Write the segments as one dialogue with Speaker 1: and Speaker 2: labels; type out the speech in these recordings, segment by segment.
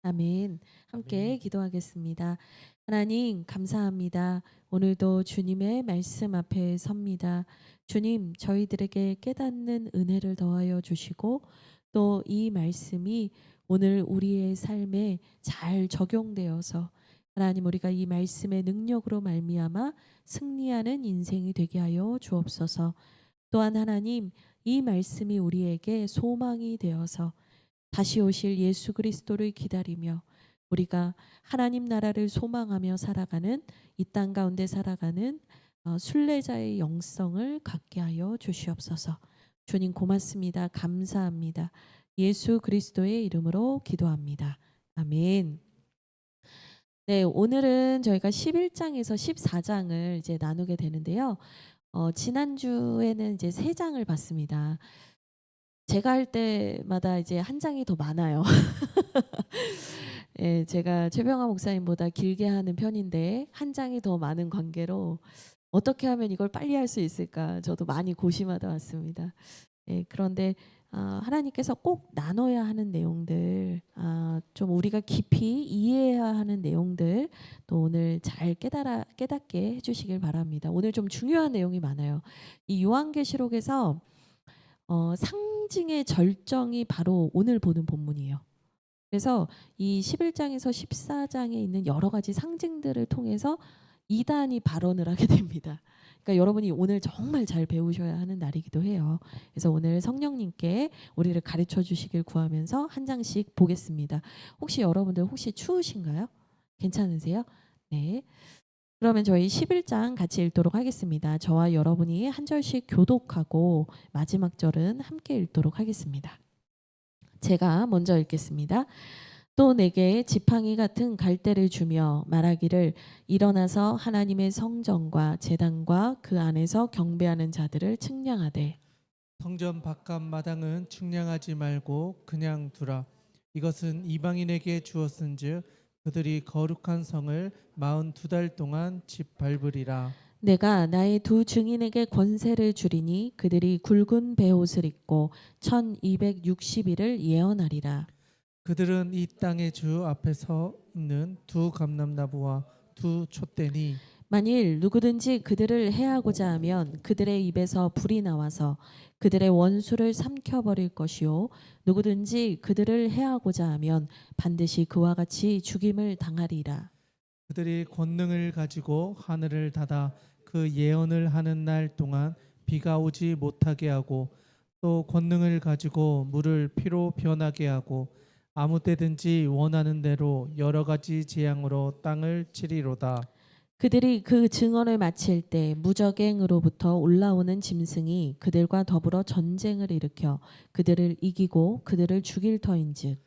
Speaker 1: 아멘. 함께
Speaker 2: 아멘.
Speaker 1: 기도하겠습니다. 하나님, 감사합니다. 오늘도 주님의 말씀 앞에 섭니다. 주님, 저희들에게 깨닫는 은혜를 더하여 주시고, 또 이 말씀이 오늘 우리의 삶에 잘 적용되어서 하나님, 우리가 이 말씀의 능력으로 말미암아 승리하는 인생이 되게 하여 주옵소서. 또한 하나님, 이 말씀이 우리에게 소망이 되어서 다시 오실 예수 그리스도를 기다리며 우리가 하나님 나라를 소망하며 살아가는 이 땅 가운데 살아가는 순례자의 영성을 갖게 하여 주시옵소서. 주님 고맙습니다. 감사합니다. 예수 그리스도의 이름으로 기도합니다. 아멘. 네, 오늘은 저희가 11장에서 14장을 이제 나누게 되는데요. 지난주에는 이제 3장을 봤습니다. 제가 할 때마다 이제 한 장이 더 많아요. 예, 제가 최병화 목사님보다 길게 하는 편인데 한 장이 더 많은 관계로 어떻게 하면 이걸 빨리 할 수 있을까 저도 많이 고심하다 왔습니다. 예, 그런데 하나님께서 꼭 나눠야 하는 내용들, 좀 우리가 깊이 이해해야 하는 내용들 또 오늘 잘 깨닫게 해주시길 바랍니다. 오늘 좀 중요한 내용이 많아요. 이 요한계시록에서 상징의 절정이 바로 오늘 보는 본문이에요. 그래서 이 11장에서 14장에 있는 여러 가지 상징들을 통해서 이단이 발언을 하게 됩니다. 그러니까 여러분이 오늘 정말 잘 배우셔야 하는 날이기도 해요. 그래서 오늘 성령님께 우리를 가르쳐 주시길 구하면서 한 장씩 보겠습니다. 혹시 여러분들 혹시 추우신가요? 괜찮으세요? 네. 그러면 저희 11장 같이 읽도록 하겠습니다. 저와 여러분이 한 절씩 교독하고 마지막 절은 함께 읽도록 하겠습니다. 제가 먼저 읽겠습니다. 또 내게 지팡이 같은 갈대를 주며 말하기를 일어나서 하나님의 성전과 제단과 그 안에서 경배하는 자들을 측량하되
Speaker 2: 성전 바깥 마당은 측량하지 말고 그냥 두라. 이것은 이방인에게 주었은즉 그들이 거룩한 성을 42달 동안 짓밟으리라.
Speaker 1: 내가 나의 두 증인에게 권세를 주리니 그들이 굵은 베옷을 입고 1260일을 예언하리라.
Speaker 2: 그들은 이 땅의 주 앞에 서 있는 두 감람나무와 두 촛대니
Speaker 1: 만일 누구든지 그들을 해하고자 하면 그들의 입에서 불이 나와서 그들의 원수를 삼켜버릴 것이요 누구든지 그들을 해하고자 하면 반드시 그와 같이 죽임을 당하리라.
Speaker 2: 그들이 권능을 가지고 하늘을 닫아 그 예언을 하는 날 동안 비가 오지 못하게 하고 또 권능을 가지고 물을 피로 변하게 하고 아무 때든지 원하는 대로 여러 가지 재앙으로 땅을 치리로다.
Speaker 1: 그들이 그 증언을 마칠 때 무적행으로부터 올라오는 짐승이 그들과 더불어 전쟁을 일으켜 그들을 이기고 그들을 죽일 터인즉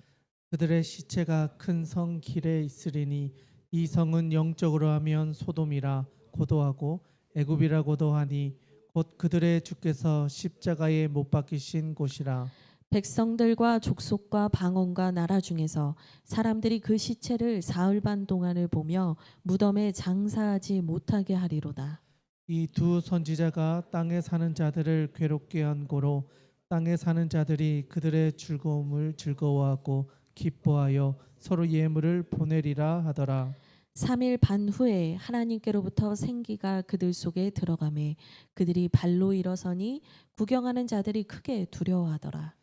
Speaker 2: 그들의 시체가 큰 성 길에 있으리니 이 성은 영적으로 하면 소돔이라 고도하고 애굽이라고도 하니 곧 그들의 주께서 십자가에 못 박히신 곳이라.
Speaker 1: 백성들과 족속과 방언과 나라 중에서 사람들이 그 시체를 사흘 반 동안을 보며 무덤에 장사하지 못하게 하리로다.
Speaker 2: 이 두 선지자가 땅에 사는 자들을 괴롭게 한 고로 땅에 사는 자들이 그들의 즐거움을 즐거워하고 기뻐하여 서로 예물을 보내리라 하더라.
Speaker 1: 3일 반 후에 하나님께로부터 생기가 그들 속에 들어가매 그들이 발로 일어서니 구경하는 자들이 크게 두려워하더라.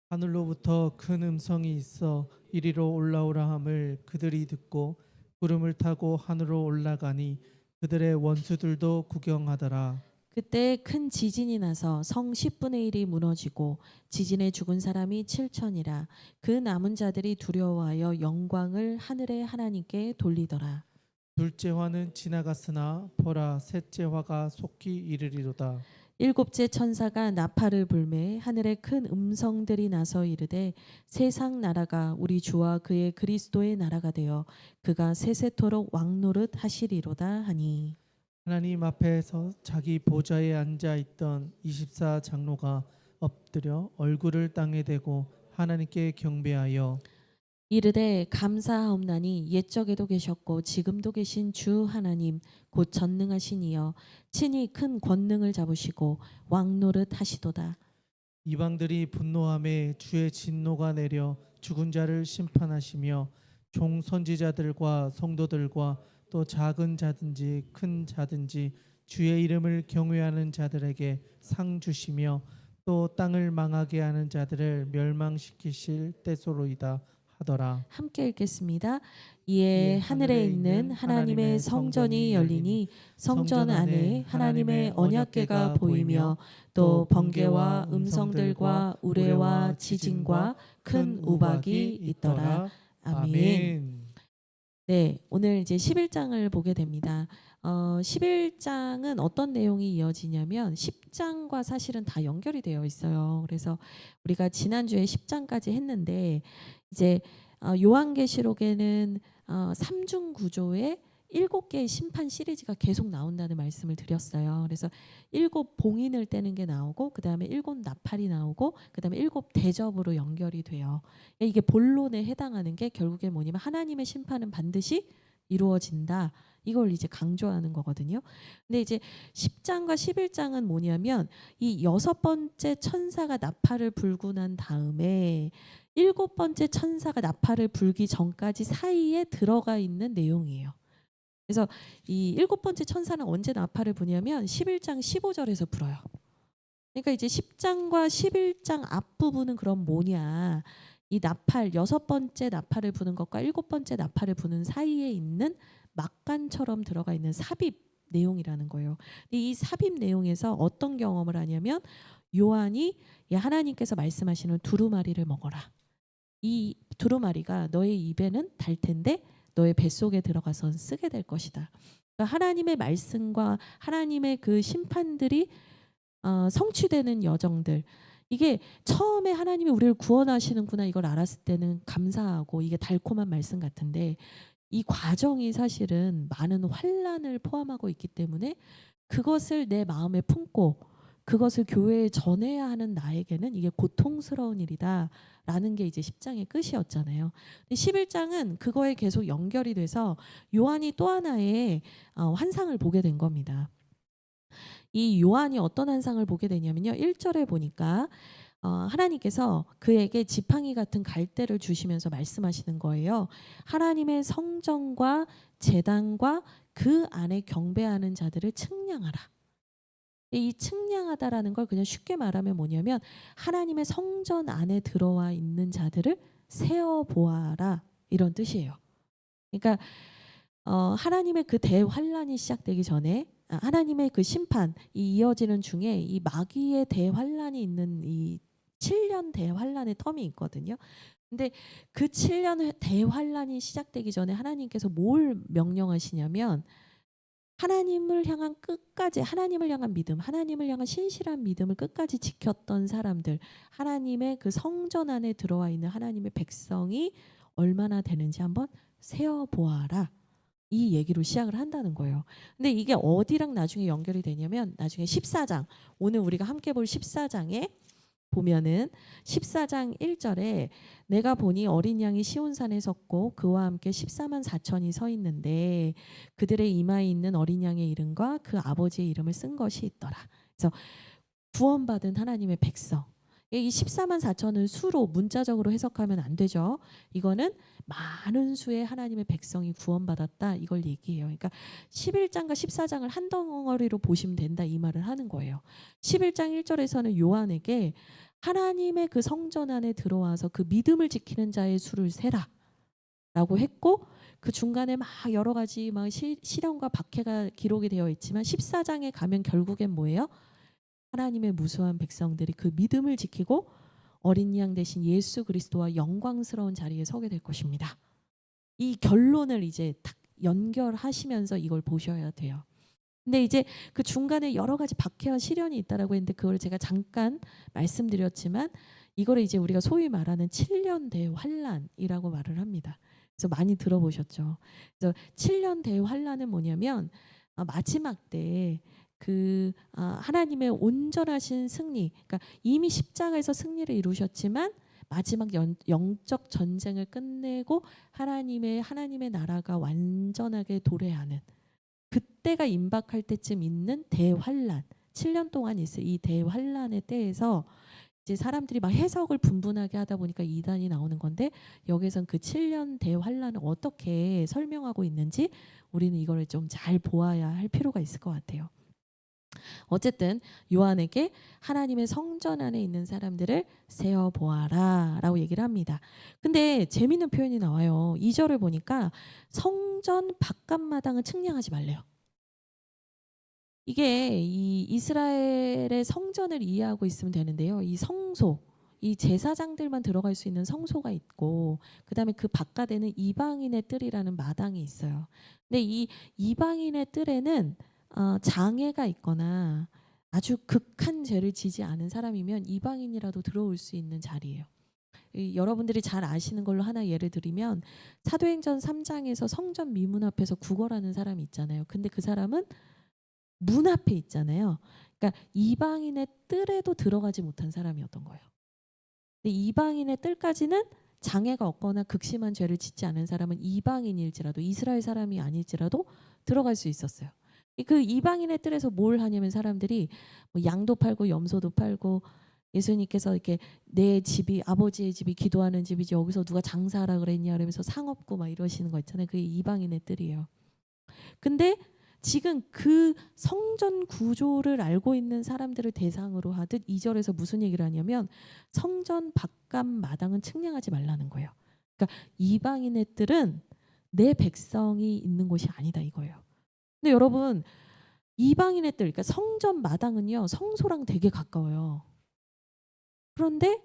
Speaker 2: 하늘로부터 큰 음성이 있어 이리로 올라오라 함을 그들이 듣고 구름을 타고 하늘로 올라가니 그들의 원수들도 구경하더라.
Speaker 1: 그때 큰 지진이 나서 성 10분의 1이 무너지고 지진에 죽은 사람이 7천이라. 그 남은 자들이 두려워하여 영광을 하늘의 하나님께 돌리더라.
Speaker 2: 둘째 화는 지나갔으나 보라 셋째 화가 속히 이르리로다.
Speaker 1: 일곱째 천사가 나팔을 불매 하늘에 큰 음성들이 나서 이르되 세상 나라가 우리 주와 그의 그리스도의 나라가 되어 그가 세세토록 왕노릇 하시리로다 하니.
Speaker 2: 하나님 앞에서 자기 보좌에 앉아 있던 24 장로가 엎드려 얼굴을 땅에 대고 하나님께 경배하여
Speaker 1: 이르되 감사하옵나니 옛적에도 계셨고 지금도 계신 주 하나님 곧 전능하신 이여 친히 큰 권능을 잡으시고 왕노릇 하시도다.
Speaker 2: 이방들이 분노함에 주의 진노가 내려 죽은 자를 심판하시며 종 선지자들과 성도들과 또 작은 자든지 큰 자든지 주의 이름을 경외하는 자들에게 상 주시며 또 땅을 망하게 하는 자들을 멸망시키실 때소로이다 하더라.
Speaker 1: 함께 읽겠습니다.
Speaker 2: 이에
Speaker 1: 이에 하늘에 있는 하나님의 성전이 열리니 성전 안에 하나님의 언약궤가 보이며 또 번개와 음성들과 우레와 지진과 큰 우박이 있더라. 아멘. 네, 오늘 이제 11장을 보게 됩니다. 11장은 어떤 내용이 이어지냐면 10장과 사실은 다 연결이 되어 있어요. 그래서 우리가 지난주에 10장까지 했는데 이제 요한계시록에는 3중 구조의 7개의 심판 시리즈가 계속 나온다는 말씀을 드렸어요. 그래서 7 봉인을 떼는 게 나오고 그다음에 7 나팔이 나오고 그다음에 7 대접으로 연결이 돼요. 이게 본론에 해당하는 게 결국에 뭐냐면 하나님의 심판은 반드시 이루어진다. 이걸 이제 강조하는 거거든요. 근데 이제 10장과 11장은 뭐냐면 이 6번째 천사가 나팔을 불고 난 다음에 7번째 천사가 나팔을 불기 전까지 사이에 들어가 있는 내용이에요. 그래서 이 7번째 천사는 언제 나팔을 부냐면 11장 15절에서 불어요. 그러니까 이제 10장과 11장 앞부분은 그럼 뭐냐? 이 나팔 6번째 나팔을 부는 것과 7번째 나팔을 부는 사이에 있는 막간처럼 들어가 있는 삽입 내용이라는 거예요. 이 삽입 내용에서 어떤 경험을 하냐면 요한이 야 하나님께서 말씀하시는 두루마리를 먹어라. 이 두루마리가 너의 입에는 달 텐데 너의 뱃속에 들어가서 쓰게 될 것이다. 그러니까 하나님의 말씀과 하나님의 그 심판들이 성취되는 여정들. 이게 처음에 하나님이 우리를 구원하시는구나 이걸 알았을 때는 감사하고 이게 달콤한 말씀 같은데 이 과정이 사실은 많은 환난을 포함하고 있기 때문에 그것을 내 마음에 품고 그것을 교회에 전해야 하는 나에게는 이게 고통스러운 일이다라는 게 이제 10장의 끝이었잖아요. 근데 11장은 그거에 계속 연결이 돼서 요한이 또 하나의 환상을 보게 된 겁니다. 이 요한이 어떤 환상을 보게 되냐면요. 1절에 보니까 하나님께서 그에게 지팡이 같은 갈대를 주시면서 말씀하시는 거예요. 하나님의 성전과 제단과 그 안에 경배하는 자들을 측량하라. 이 측량하다라는 걸 그냥 쉽게 말하면 뭐냐면 하나님의 성전 안에 들어와 있는 자들을 세어보아라 이런 뜻이에요. 그러니까 하나님의 그 대환란이 시작되기 전에 하나님의 그 심판 이 이어지는 중에 이 마귀의 대환란이 있는 이 7년 대환란의 텀이 있거든요. 근데 그 7년 대환란이 시작되기 전에 하나님께서 뭘 명령하시냐면 하나님을 향한 끝까지 하나님을 향한 믿음, 하나님을 향한 신실한 믿음을 끝까지 지켰던 사람들, 하나님의 그 성전 안에 들어와 있는 하나님의 백성이 얼마나 되는지 한번 세어 보아라. 이 얘기로 시작을 한다는 거예요. 근데 이게 어디랑 나중에 연결이 되냐면 나중에 14장, 오늘 우리가 함께 볼 14장에 보면은 14장 1절에 내가 보니 어린 양이 시온산에 섰고 그와 함께 14만 4천이 서 있는데 그들의 이마에 있는 어린 양의 이름과 그 아버지의 이름을 쓴 것이 있더라. 그래서 구원받은 하나님의 백성. 이 14만 4천은 수로 문자적으로 해석하면 안 되죠. 이거는 많은 수의 하나님의 백성이 구원받았다 이걸 얘기해요. 그러니까 11장과 14장을 한 덩어리로 보시면 된다 이 말을 하는 거예요. 11장 1절에서는 요한에게 하나님의 그 성전 안에 들어와서 그 믿음을 지키는 자의 수를 세라 라고 했고 그 중간에 막 여러 가지 막 시련과 박해가 기록이 되어 있지만 14장에 가면 결국엔 뭐예요? 하나님의 무수한 백성들이 그 믿음을 지키고 어린 양 대신 예수 그리스도와 영광스러운 자리에 서게 될 것입니다. 이 결론을 이제 딱 연결하시면서 이걸 보셔야 돼요. 근데 이제 그 중간에 여러 가지 박해와 시련이 있다라고 했는데 그걸 제가 잠깐 말씀드렸지만 이거를 이제 우리가 소위 말하는 7년 대환란이라고 말을 합니다. 그래서 많이 들어보셨죠. 그래서 7년 대환란은 뭐냐면 마지막 때 그 하나님의 온전하신 승리, 그러니까 이미 십자가에서 승리를 이루셨지만 마지막 영적 전쟁을 끝내고 하나님의 나라가 완전하게 도래하는 그때가 임박할 때쯤 있는 대환란, 7년 동안 있을 이 대환란의 때에서 이제 사람들이 막 해석을 분분하게 하다 보니까 이단이 나오는 건데 여기선 그 7년 대환란을 어떻게 설명하고 있는지 우리는 이거를 좀 잘 보아야 할 필요가 있을 것 같아요. 어쨌든 요한에게 하나님의 성전 안에 있는 사람들을 세어 보아라 라고 얘기를 합니다. 근데 재밌는 표현이 나와요. 2절을 보니까 성전 바깥마당은 측량하지 말래요. 이게 이 이스라엘의 성전을 이해하고 있으면 되는데요. 이 성소, 이 제사장들만 들어갈 수 있는 성소가 있고 그다음에 그 바깥에는 이방인의 뜰이라는 마당이 있어요. 근데 이 이방인의 뜰에는 장애가 있거나 아주 극한 죄를 지지 않은 사람이면 이방인이라도 들어올 수 있는 자리예요. 여러분들이 잘 아시는 걸로 하나 예를 들면 사도행전 3장에서 성전 미문 앞에서 구걸하는 사람이 있잖아요. 근데 그 사람은 문 앞에 있잖아요. 그러니까 이방인의 뜰에도 들어가지 못한 사람이었던 거예요. 근데 이방인의 뜰까지는 장애가 없거나 극심한 죄를 짓지 않은 사람은 이방인일지라도 이스라엘 사람이 아닐지라도 들어갈 수 있었어요. 그 이방인의 뜰에서 뭘 하냐면 사람들이 뭐 양도 팔고 염소도 팔고 예수님께서 이렇게 내 집이 아버지의 집이 기도하는 집이지 여기서 누가 장사하라 그랬냐 그러면서 상업고 막 이러시는 거 있잖아요. 그게 이방인의 뜰이에요. 근데 지금 그 성전 구조를 알고 있는 사람들을 대상으로 하듯 2절에서 무슨 얘기를 하냐면 성전 바깥 마당은 측량하지 말라는 거예요. 그러니까 이방인의 뜰은 내 백성이 있는 곳이 아니다 이거예요. 근데 여러분 이방인의 뜰, 그러니까 성전 마당은요 성소랑 되게 가까워요. 그런데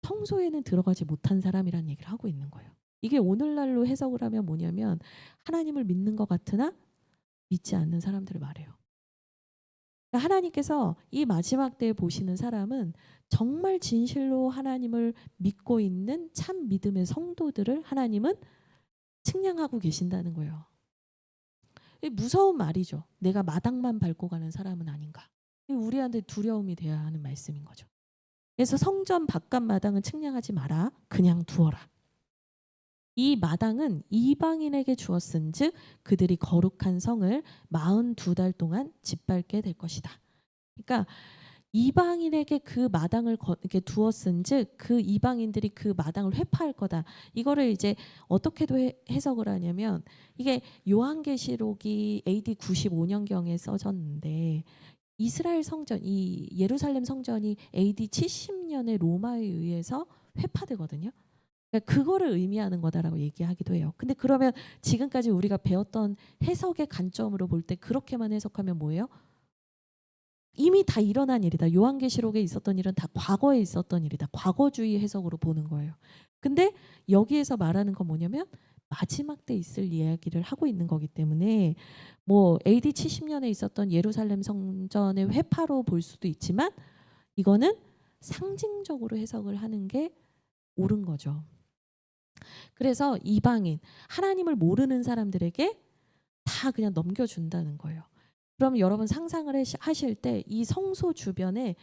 Speaker 1: 성소에는 들어가지 못한 사람이라는 얘기를 하고 있는 거예요. 이게 오늘날로 해석을 하면 뭐냐면 하나님을 믿는 것 같으나 믿지 않는 사람들을 말해요. 그러니까 하나님께서 이 마지막 때에 보시는 사람은 정말 진실로 하나님을 믿고 있는 참 믿음의 성도들을 하나님은 측량하고 계신다는 거예요. 무서운 말이죠. 내가 마당만 밟고 가는 사람은 아닌가. 우리한테 두려움이 돼야 하는 말씀인 거죠. 그래서 성전 바깥 마당은 측량하지 마라. 그냥 두어라. 이 마당은 이방인에게 주었은즉 그들이 거룩한 성을 42달 동안 짓밟게 될 것이다. 그러니까 이방인에게 그 마당을 이렇게 두었은즉 그 이방인들이 그 마당을 회파할 거다. 이거를 이제 어떻게도 해석을 하냐면 이게 요한계시록이 AD 95년경에 써졌는데 이스라엘 성전, 이 예루살렘 성전이 AD 70년에 로마에 의해서 회파되거든요. 그러니까 그거를 의미하는 거다라고 얘기하기도 해요. 근데 그러면 지금까지 우리가 배웠던 해석의 관점으로 볼 때 그렇게만 해석하면 뭐예요? 이미 다 일어난 일이다. 요한계시록에 있었던 일은 다 과거에 있었던 일이다. 과거주의 해석으로 보는 거예요. 근데 여기에서 말하는 건 뭐냐면 마지막 때 있을 이야기를 하고 있는 거기 때문에 뭐 AD 70년에 있었던 예루살렘 성전의 회파로 볼 수도 있지만 이거는 상징적으로 해석을 하는 게 옳은 거죠. 그래서 이방인, 하나님을 모르는 사람들에게 다 그냥 넘겨준다는 거예요. 그럼 여러분 상상을 하실 때 이 성소 주변에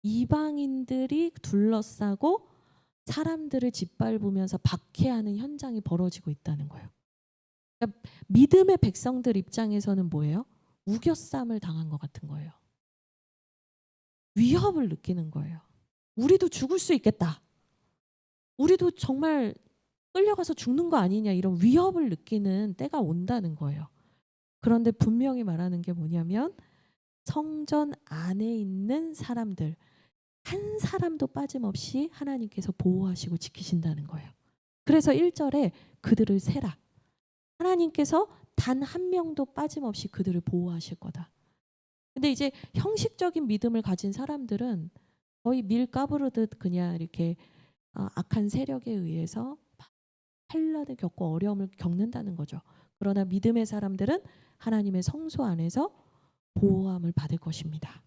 Speaker 1: 이방인들이 둘러싸고 사람들을 짓밟으면서 박해하는 현장이 벌어지고 있다는 거예요. 그러니까 믿음의 백성들 입장에서는 뭐예요? 우겨쌈을 당한 것 같은 거예요. 위협을 느끼는 거예요. 우리도 죽을 수 있겠다. 우리도 정말 끌려가서 죽는 거 아니냐 이런 위협을 느끼는 때가 온다는 거예요. 그런데 분명히 말하는 게 뭐냐면 성전 안에 있는 사람들 한 사람도 빠짐없이 하나님께서 보호하시고 지키신다는 거예요. 그래서 1절에 그들을 세라. 하나님께서 단 한 명도 빠짐없이 그들을 보호하실 거다. 근데 이제 형식적인 믿음을 가진 사람들은 거의 밀 까부르듯 그냥 이렇게 악한 세력에 의해서 환난을 겪고 어려움을 겪는다는 거죠. 그러나 믿음의 사람들은 하나님의 성소 안에서 보호함을 받을 것입니다.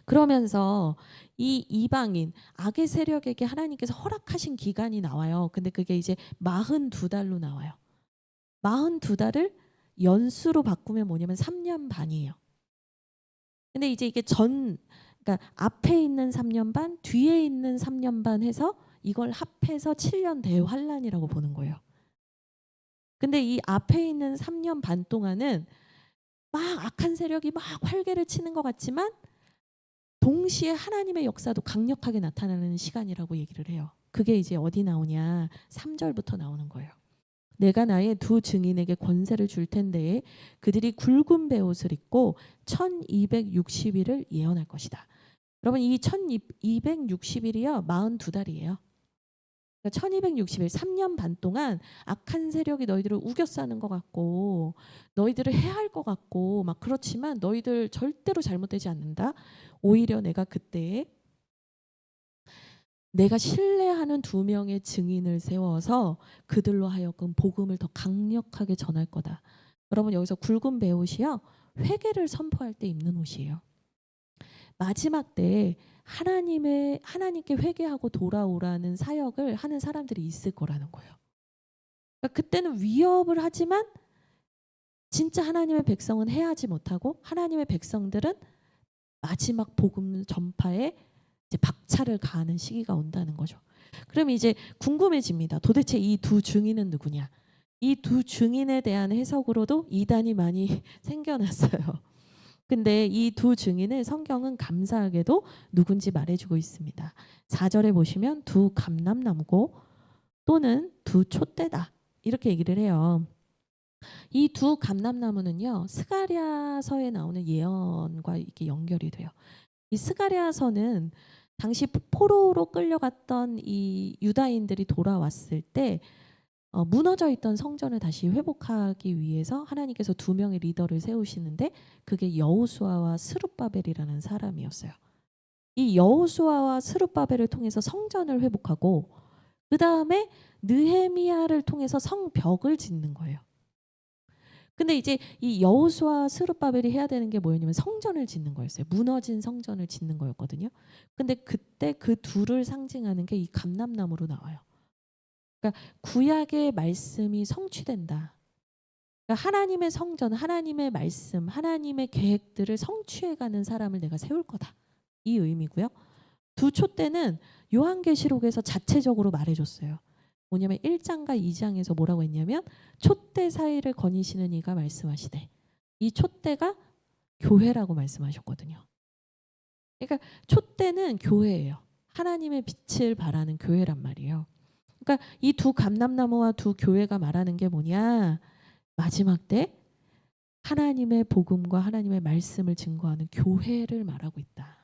Speaker 1: 그러면서 이 이방인 악의 세력에게 하나님께서 허락하신 기간이 나와요. 근데 그게 이제 42달로 나와요. 42달을 연수로 바꾸면 뭐냐면 3년 반이에요. 근데 이제 이게 그러니까 앞에 있는 3년 반, 뒤에 있는 3년 반 해서 이걸 합해서 7년 대환란이라고 보는 거예요. 근데 이 앞에 있는 3년 반 동안은 막 악한 세력이 막 활개를 치는 것 같지만 동시에 하나님의 역사도 강력하게 나타나는 시간이라고 얘기를 해요. 그게 이제 어디 나오냐? 3절부터 나오는 거예요. 내가 나의 두 증인에게 권세를 줄 텐데 그들이 굵은 베옷을 입고 1260일을 예언할 것이다. 여러분 이 1260일이요 42달이에요. 그러니까 1260일 3년 반 동안 악한 세력이 너희들을 우겨싸는 것 같고 너희들을 해할 것 같고 막 그렇지만 너희들 절대로 잘못되지 않는다. 오히려 내가 그때 내가 신뢰하는 2명의 증인을 세워서 그들로 하여금 복음을 더 강력하게 전할 거다. 여러분 여기서 굵은 베옷이요. 회개를 선포할 때 입는 옷이에요. 마지막 때 하나님께 회개하고 돌아오라는 사역을 하는 사람들이 있을 거라는 거예요. 그러니까 그때는 위협을 하지만 진짜 하나님의 백성은 해하지 못하고 하나님의 백성들은 마지막 복음 전파에 이제 박차를 가하는 시기가 온다는 거죠. 그럼 이제 궁금해집니다. 도대체 이 두 증인은 누구냐? 이 두 증인에 대한 해석으로도 이단이 많이 생겨났어요. 근데 이 두 증인을 성경은 감사하게도 누군지 말해주고 있습니다. 4절에 보시면 두 감람나무고 또는 두 촛대다 이렇게 얘기를 해요. 이 두 감람나무는요 스가랴서에 나오는 예언과 이게 연결이 돼요. 이 스가랴서는 당시 포로로 끌려갔던 이 유다인들이 돌아왔을 때 무너져 있던 성전을 다시 회복하기 위해서 하나님께서 2명의 리더를 세우시는데 그게 여호수아와 스룹바벨이라는 사람이었어요. 이 여호수아와 스룹바벨을 통해서 성전을 회복하고 그 다음에 느헤미야를 통해서 성벽을 짓는 거예요. 근데 이제 이 여호수아 스룹바벨이 해야 되는 게 뭐였냐면 성전을 짓는 거였어요. 무너진 성전을 짓는 거였거든요. 근데 그때 그 둘을 상징하는 게 이 감람나무로 나와요. 그러니까 구약의 말씀이 성취된다. 그러니까 하나님의 성전, 하나님의 말씀, 하나님의 계획들을 성취해가는 사람을 내가 세울 거다. 이 의미고요. 두 촛대는 요한계시록에서 자체적으로 말해줬어요. 뭐냐면 1장과 2장에서 뭐라고 했냐면 촛대 사이를 거니시는 이가 말씀하시되 이 촛대가 교회라고 말씀하셨거든요. 그러니까 촛대는 교회예요. 하나님의 빛을 발하는 교회란 말이에요. 그러니까 이 두 감람나무와 두 교회가 말하는 게 뭐냐? 마지막 때 하나님의 복음과 하나님의 말씀을 증거하는 교회를 말하고 있다.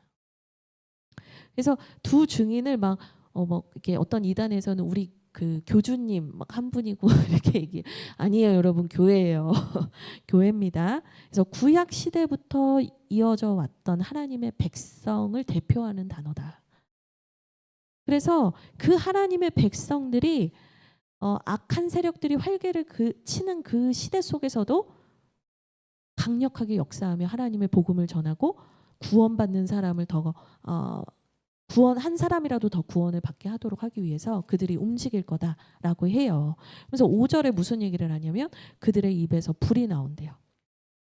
Speaker 1: 그래서 두 증인을 막 이렇게 어떤 이단에서는 우리 그 교주님 막 한 분이고 이렇게 얘기 아니에요 여러분 교회예요. 교회입니다. 그래서 구약 시대부터 이어져 왔던 하나님의 백성을 대표하는 단어다. 그래서 그 하나님의 백성들이 악한 세력들이 활개를 치는 그 시대 속에서도 강력하게 역사하며 하나님의 복음을 전하고 구원받는 사람을 한 사람이라도 더 구원을 받게 하도록 하기 위해서 그들이 움직일 거다라고 해요. 그래서 5절에 무슨 얘기를 하냐면 그들의 입에서 불이 나온대요.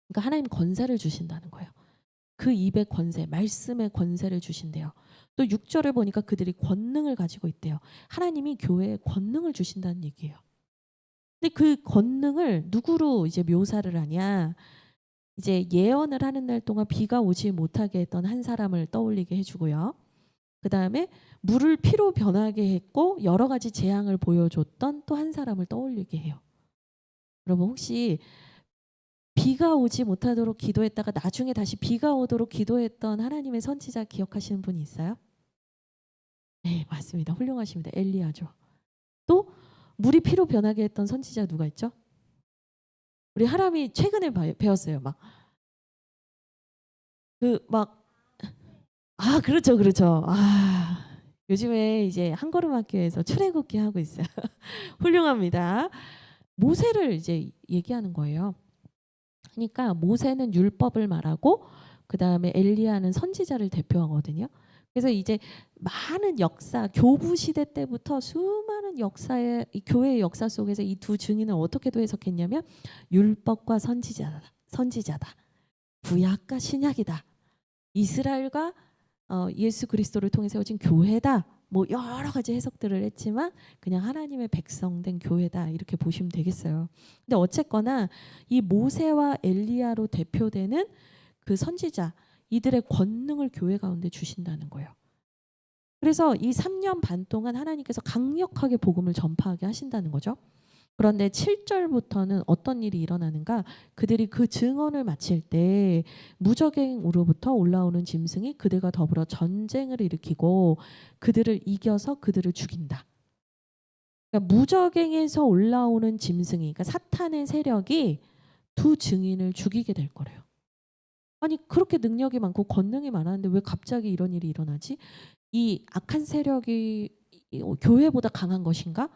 Speaker 1: 그러니까 하나님 권세를 주신다는 거예요. 그 입의 권세, 말씀의 권세를 주신대요. 또 6절을 보니까 그들이 권능을 가지고 있대요. 하나님이 교회에 권능을 주신다는 얘기예요. 근데 그 권능을 누구로 이제 묘사를 하냐? 이제 예언을 하는 날 동안 비가 오지 못하게 했던 한 사람을 떠올리게 해주고요. 그 다음에 물을 피로 변하게 했고 여러 가지 재앙을 보여줬던 또 한 사람을 떠올리게 해요. 여러분 혹시 비가 오지 못하도록 기도했다가 나중에 다시 비가 오도록 기도했던 하나님의 선지자 기억하시는 분이 있어요? 네, 맞습니다. 훌륭하십니다. 엘리야죠. 또 물이 피로 변하게 했던 선지자 누가 있죠? 우리 하람이 최근에 배웠어요. 그렇죠, 그렇죠. 요즘에 이제 한걸음학교에서 출애굽기 하고 있어요. 훌륭합니다. 모세를 이제 얘기하는 거예요. 그러니까 모세는 율법을 말하고 그 다음에 엘리야는 선지자를 대표하거든요. 그래서 이제 많은 역사, 교부 시대 때부터 수많은 역사의 이 교회의 역사 속에서 이 두 증인을 어떻게도 해석했냐면 율법과 선지자다. 구약과 신약이다. 이스라엘과 예수 그리스도를 통해 세워진 교회다. 뭐 여러 가지 해석들을 했지만 그냥 하나님의 백성된 교회다 이렇게 보시면 되겠어요. 근데 어쨌거나 이 모세와 엘리야로 대표되는 그 선지자 이들의 권능을 교회 가운데 주신다는 거예요. 그래서 이 3년 반 동안 하나님께서 강력하게 복음을 전파하게 하신다는 거죠. 그런데 7절부터는 어떤 일이 일어나는가? 그들이 그 증언을 마칠 때 무적행으로부터 올라오는 짐승이 그들과 더불어 전쟁을 일으키고 그들을 이겨서 그들을 죽인다. 그러니까 무적행에서 올라오는 짐승이, 그러니까 사탄의 세력이 두 증인을 죽이게 될 거래요. 아니 그렇게 능력이 많고 권능이 많았는데 왜 갑자기 이런 일이 일어나지? 이 악한 세력이 교회보다 강한 것인가?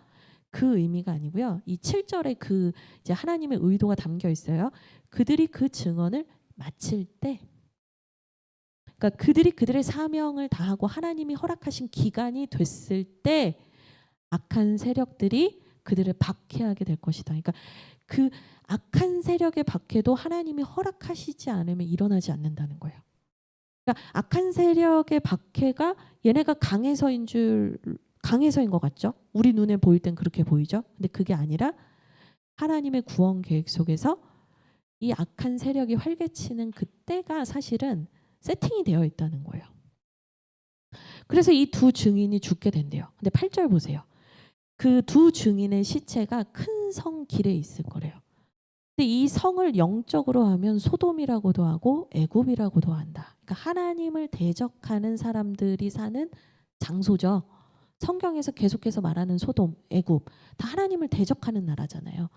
Speaker 1: 그 의미가 아니고요. 이 7절에 그 이제 하나님의 의도가 담겨 있어요. 그들이 그 증언을 마칠 때, 그러니까 그들이 그들의 사명을 다하고 하나님이 허락하신 기간이 됐을 때 악한 세력들이 그들을 박해하게 될 것이다. 그러니까 그 악한 세력의 박해도 하나님이 허락하시지 않으면 일어나지 않는다는 거예요. 그러니까 악한 세력의 박해가 얘네가 강해서인 것 같죠? 우리 눈에 보일 땐 그렇게 보이죠? 근데 그게 아니라 하나님의 구원 계획 속에서 이 악한 세력이 활개치는 그때가 사실은 세팅이 되어 있다는 거예요. 그래서 이 두 증인이 죽게 된대요. 근데 8절 보세요. 그 두 증인의 시체가 큰 성 길에 있을 거래요. 근데 이 성을 영적으로 하면 소돔이라고도 하고 애굽이라고도 한다. 그러니까 하나님을 대적하는 사람들이 사는 장소죠. 성경에서 계속해서 말하는 소돔, 애굽 다 하나님을 대적하는 나라잖아요.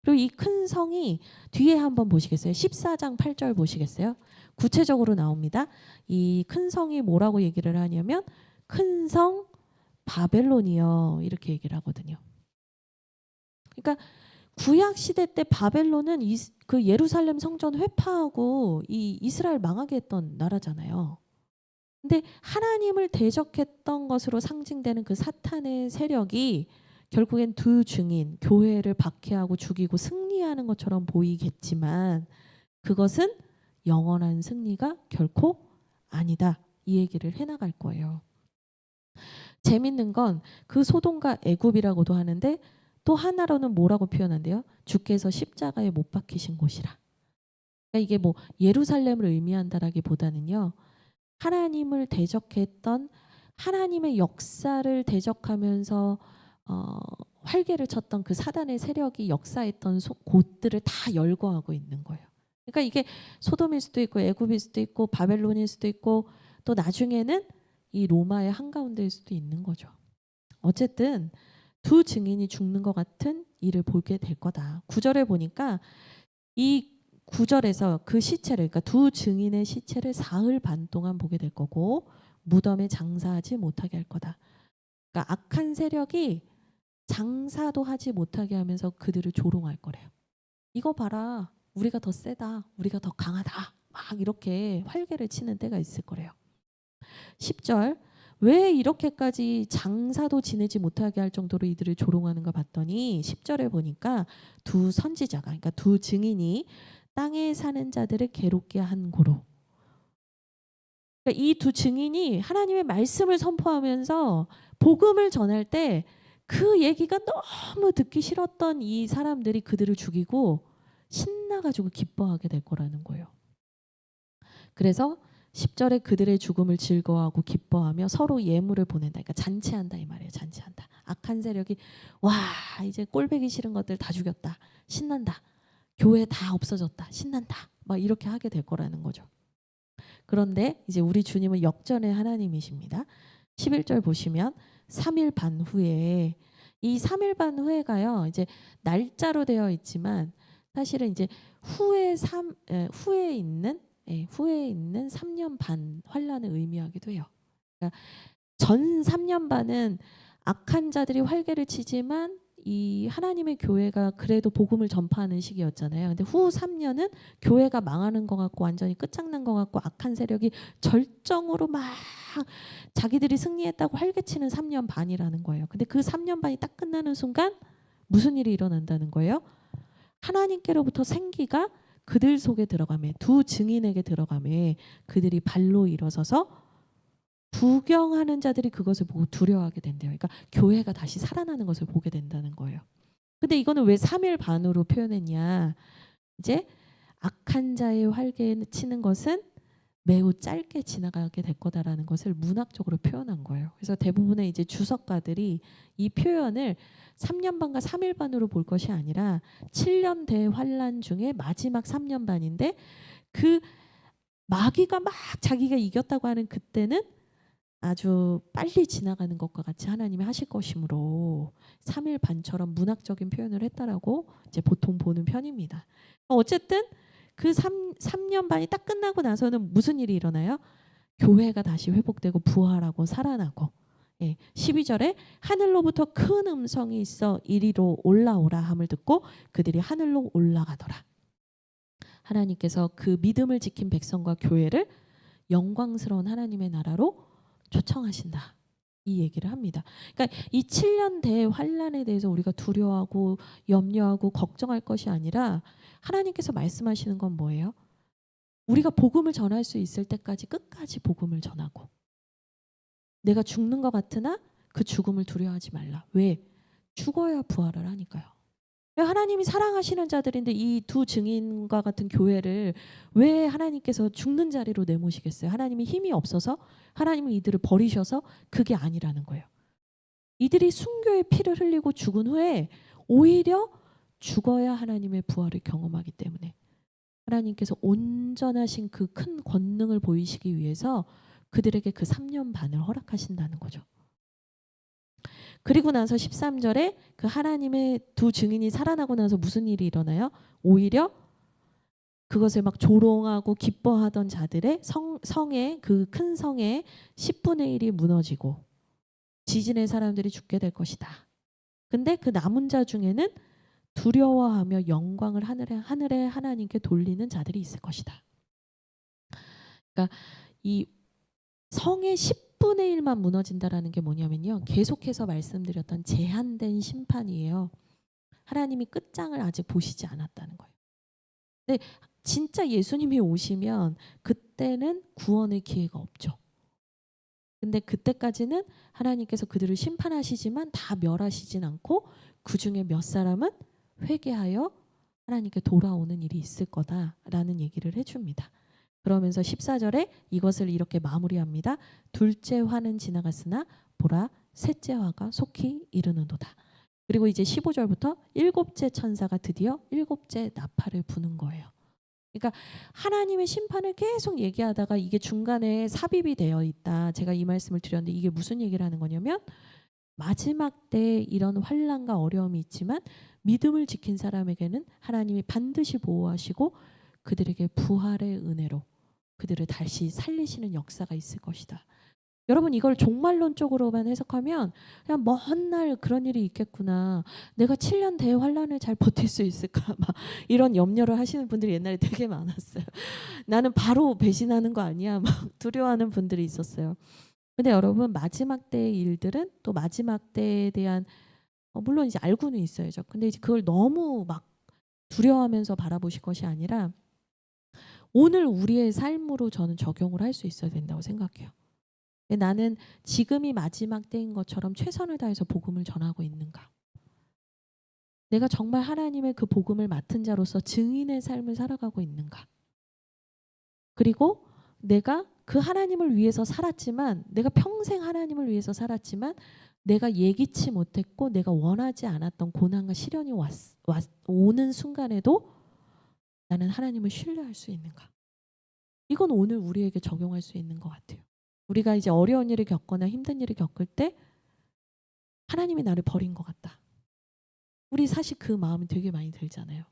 Speaker 1: 그리고 이 큰 성이 뒤에 한번 보시겠어요? 14장 8절 보시겠어요? 구체적으로 나옵니다. 이 큰 성이 뭐라고 얘기를 하냐면 큰 성 바벨론이요 이렇게 얘기를 하거든요. 그러니까 구약 시대 때 바벨론은 그 예루살렘 성전 회파하고 이 이스라엘 망하게 했던 나라잖아요. 근데 하나님을 대적했던 것으로 상징되는 그 사탄의 세력이 결국엔 두 증인, 교회를 박해하고 죽이고 승리하는 것처럼 보이겠지만 그것은 영원한 승리가 결코 아니다. 이 얘기를 해나갈 거예요. 재밌는 건 그 소돔과 애굽이라고도 하는데 또 하나로는 뭐라고 표현한대요? 주께서 십자가에 못 박히신 곳이라. 그러니까 이게 뭐 예루살렘을 의미한다라기보다는요. 하나님을 대적했던 하나님의 역사를 대적하면서 활개를 쳤던 그 사단의 세력이 역사했던 곳들을 다 열거하고 있는 거예요. 그러니까 이게 소돔일 수도 있고 애굽일 수도 있고 바벨론일 수도 있고 또 나중에는 이 로마의 한가운데일 수도 있는 거죠. 어쨌든 두 증인이 죽는 것 같은 일을 보게 될 거다. 9절에 보니까 이 9절에서 그 시체를, 그러니까 두 증인의 시체를 사흘 반 동안 보게 될 거고 무덤에 장사하지 못하게 할 거다. 그러니까 악한 세력이 장사도 하지 못하게 하면서 그들을 조롱할 거래요. 이거 봐라, 우리가 더 세다, 우리가 더 강하다, 막 이렇게 활개를 치는 때가 있을 거래요. 10절, 왜 이렇게까지 장사도 지내지 못하게 할 정도로 이들을 조롱하는가 봤더니 10절에 보니까 두 선지자가, 그러니까 두 증인이 땅에 사는 자들을 괴롭게 한 고로. 그러니까 이 두 증인이 하나님의 말씀을 선포하면서 복음을 전할 때 그 얘기가 너무 듣기 싫었던 이 사람들이 그들을 죽이고 신나가지고 기뻐하게 될 거라는 거예요. 그래서 10절에 그들의 죽음을 즐거워하고 기뻐하며 서로 예물을 보낸다. 그러니까 잔치한다 이 말이에요. 잔치한다. 악한 세력이 와 이제 꼴보기 싫은 것들 다 죽였다. 신난다. 교회 다 없어졌다. 신난다. 막 이렇게 하게 될 거라는 거죠. 그런데 이제 우리 주님은 역전의 하나님이십니다. 11절 보시면 3일 반 후에, 이 3일 반 후에가요. 이제 날짜로 되어 있지만 사실은 이제 후에 있는 3년 반 환란을 의미하기도 해요. 그러니까 전 3년 반은 악한 자들이 활개를 치지만 이 하나님의 교회가 그래도 복음을 전파하는 시기였잖아요. 근데 후 3년은 교회가 망하는 것 같고 완전히 끝장난 것 같고 악한 세력이 절정으로 막 자기들이 승리했다고 활개치는 3년 반이라는 거예요. 근데 그 3년 반이 딱 끝나는 순간 무슨 일이 일어난다는 거예요? 하나님께로부터 생기가 그들 속에 들어가매, 두 증인에게 들어가매 그들이 발로 일어서서 구경하는 자들이 그것을 보고 두려워하게 된대요. 그러니까 교회가 다시 살아나는 것을 보게 된다는 거예요. 근데 이거는 왜 3일 반으로 표현했냐? 이제 악한 자의 활개에 치는 것은 매우 짧게 지나가게 될 거다라는 것을 문학적으로 표현한 거예요. 그래서 대부분의 이제 주석가들이 이 표현을 3년 반과 3일 반으로 볼 것이 아니라 7년 대환란 중에 마지막 3년 반인데 그 마귀가 막 자기가 이겼다고 하는 그때는 아주 빨리 지나가는 것과 같이 하나님이 하실 것이므로 3일 반처럼 문학적인 표현을 했다라고 이제 보통 보는 편입니다. 어쨌든 그 3년 반이 딱 끝나고 나서는 무슨 일이 일어나요? 교회가 다시 회복되고 부활하고 살아나고 12절에 하늘로부터 큰 음성이 있어 이리로 올라오라 함을 듣고 그들이 하늘로 올라가더라. 하나님께서 그 믿음을 지킨 백성과 교회를 영광스러운 하나님의 나라로 초청하신다. 이 얘기를 합니다. 그러니까 이 7년 대환란에 대해서 우리가 두려워하고 염려하고 걱정할 것이 아니라 하나님께서 말씀하시는 건 뭐예요? 우리가 복음을 전할 수 있을 때까지 끝까지 복음을 전하고 내가 죽는 것 같으나 그 죽음을 두려워하지 말라. 왜? 죽어야 부활을 하니까요. 하나님이 사랑하시는 자들인데 이 두 증인과 같은 교회를 왜 하나님께서 죽는 자리로 내모시겠어요? 하나님이 힘이 없어서 하나님은 이들을 버리셔서 그게 아니라는 거예요. 이들이 순교의 피를 흘리고 죽은 후에 오히려 죽어야 하나님의 부활을 경험하기 때문에 하나님께서 온전하신 그 큰 권능을 보이시기 위해서 그들에게 그 3년 반을 허락하신다는 거죠. 그리고 나서 13절에 그 하나님의 두 증인이 살아나고 나서 무슨 일이 일어나요? 오히려 그것을 막 조롱하고 기뻐하던 자들의 성의 그 큰 성의 10분의 1이 무너지고 지진의 사람들이 죽게 될 것이다. 근데 그 남은 자 중에는 두려워하며 영광을 하늘에 하나님께 돌리는 자들이 있을 것이다. 그러니까 이 성의 10분의 1만 무너진다라는 게 뭐냐면요. 계속해서 말씀드렸던 제한된 심판이에요. 하나님이 끝장을 아직 보시지 않았다는 거예요. 근데 진짜 예수님이 오시면 그때는 구원의 기회가 없죠. 근데 그때까지는 하나님께서 그들을 심판하시지만 다 멸하시진 않고 그 중에 몇 사람은 회개하여 하나님께 돌아오는 일이 있을 거다라는 얘기를 해줍니다. 그러면서 14절에 이것을 이렇게 마무리합니다. 둘째 화는 지나갔으나 보라 셋째 화가 속히 이르는도다. 그리고 이제 15절부터 일곱째 천사가 드디어 일곱째 나팔을 부는 거예요. 그러니까 하나님의 심판을 계속 얘기하다가 이게 중간에 삽입이 되어 있다. 제가 이 말씀을 드렸는데 이게 무슨 얘기를 하는 거냐면 마지막 때에 이런 환난과 어려움이 있지만 믿음을 지킨 사람에게는 하나님이 반드시 보호하시고 그들에게 부활의 은혜로 그들을 다시 살리시는 역사가 있을 것이다. 여러분 이걸 종말론적으로만 해석하면 그냥 먼 날 그런 일이 있겠구나. 내가 7년 대환란을 잘 버틸 수 있을까? 막 이런 염려를 하시는 분들이 옛날에 되게 많았어요. 나는 바로 배신하는 거 아니야? 막 두려워하는 분들이 있었어요. 근데 여러분 마지막 때의 일들은 또 마지막 때에 대한 물론 이제 알고는 있어야죠. 근데 이제 그걸 너무 막 두려워하면서 바라보실 것이 아니라 오늘 우리의 삶으로 저는 적용을 할 수 있어야 된다고 생각해요. 나는 지금이 마지막 때인 것처럼 최선을 다해서 복음을 전하고 있는가? 내가 정말 하나님의 그 복음을 맡은 자로서 증인의 삶을 살아가고 있는가? 그리고 내가 그 하나님을 위해서 살았지만 내가 평생 하나님을 위해서 살았지만 내가 예기치 못했고 내가 원하지 않았던 고난과 시련이 오는 순간에도 나는 하나님을 신뢰할 수 있는가? 이건 오늘 우리에게 적용할 수 있는 것 같아요. 우리가 이제 어려운 일을 겪거나 힘든 일을 겪을 때 하나님이 나를 버린 것 같다. 우리 사실 그 마음이 되게 많이 들잖아요.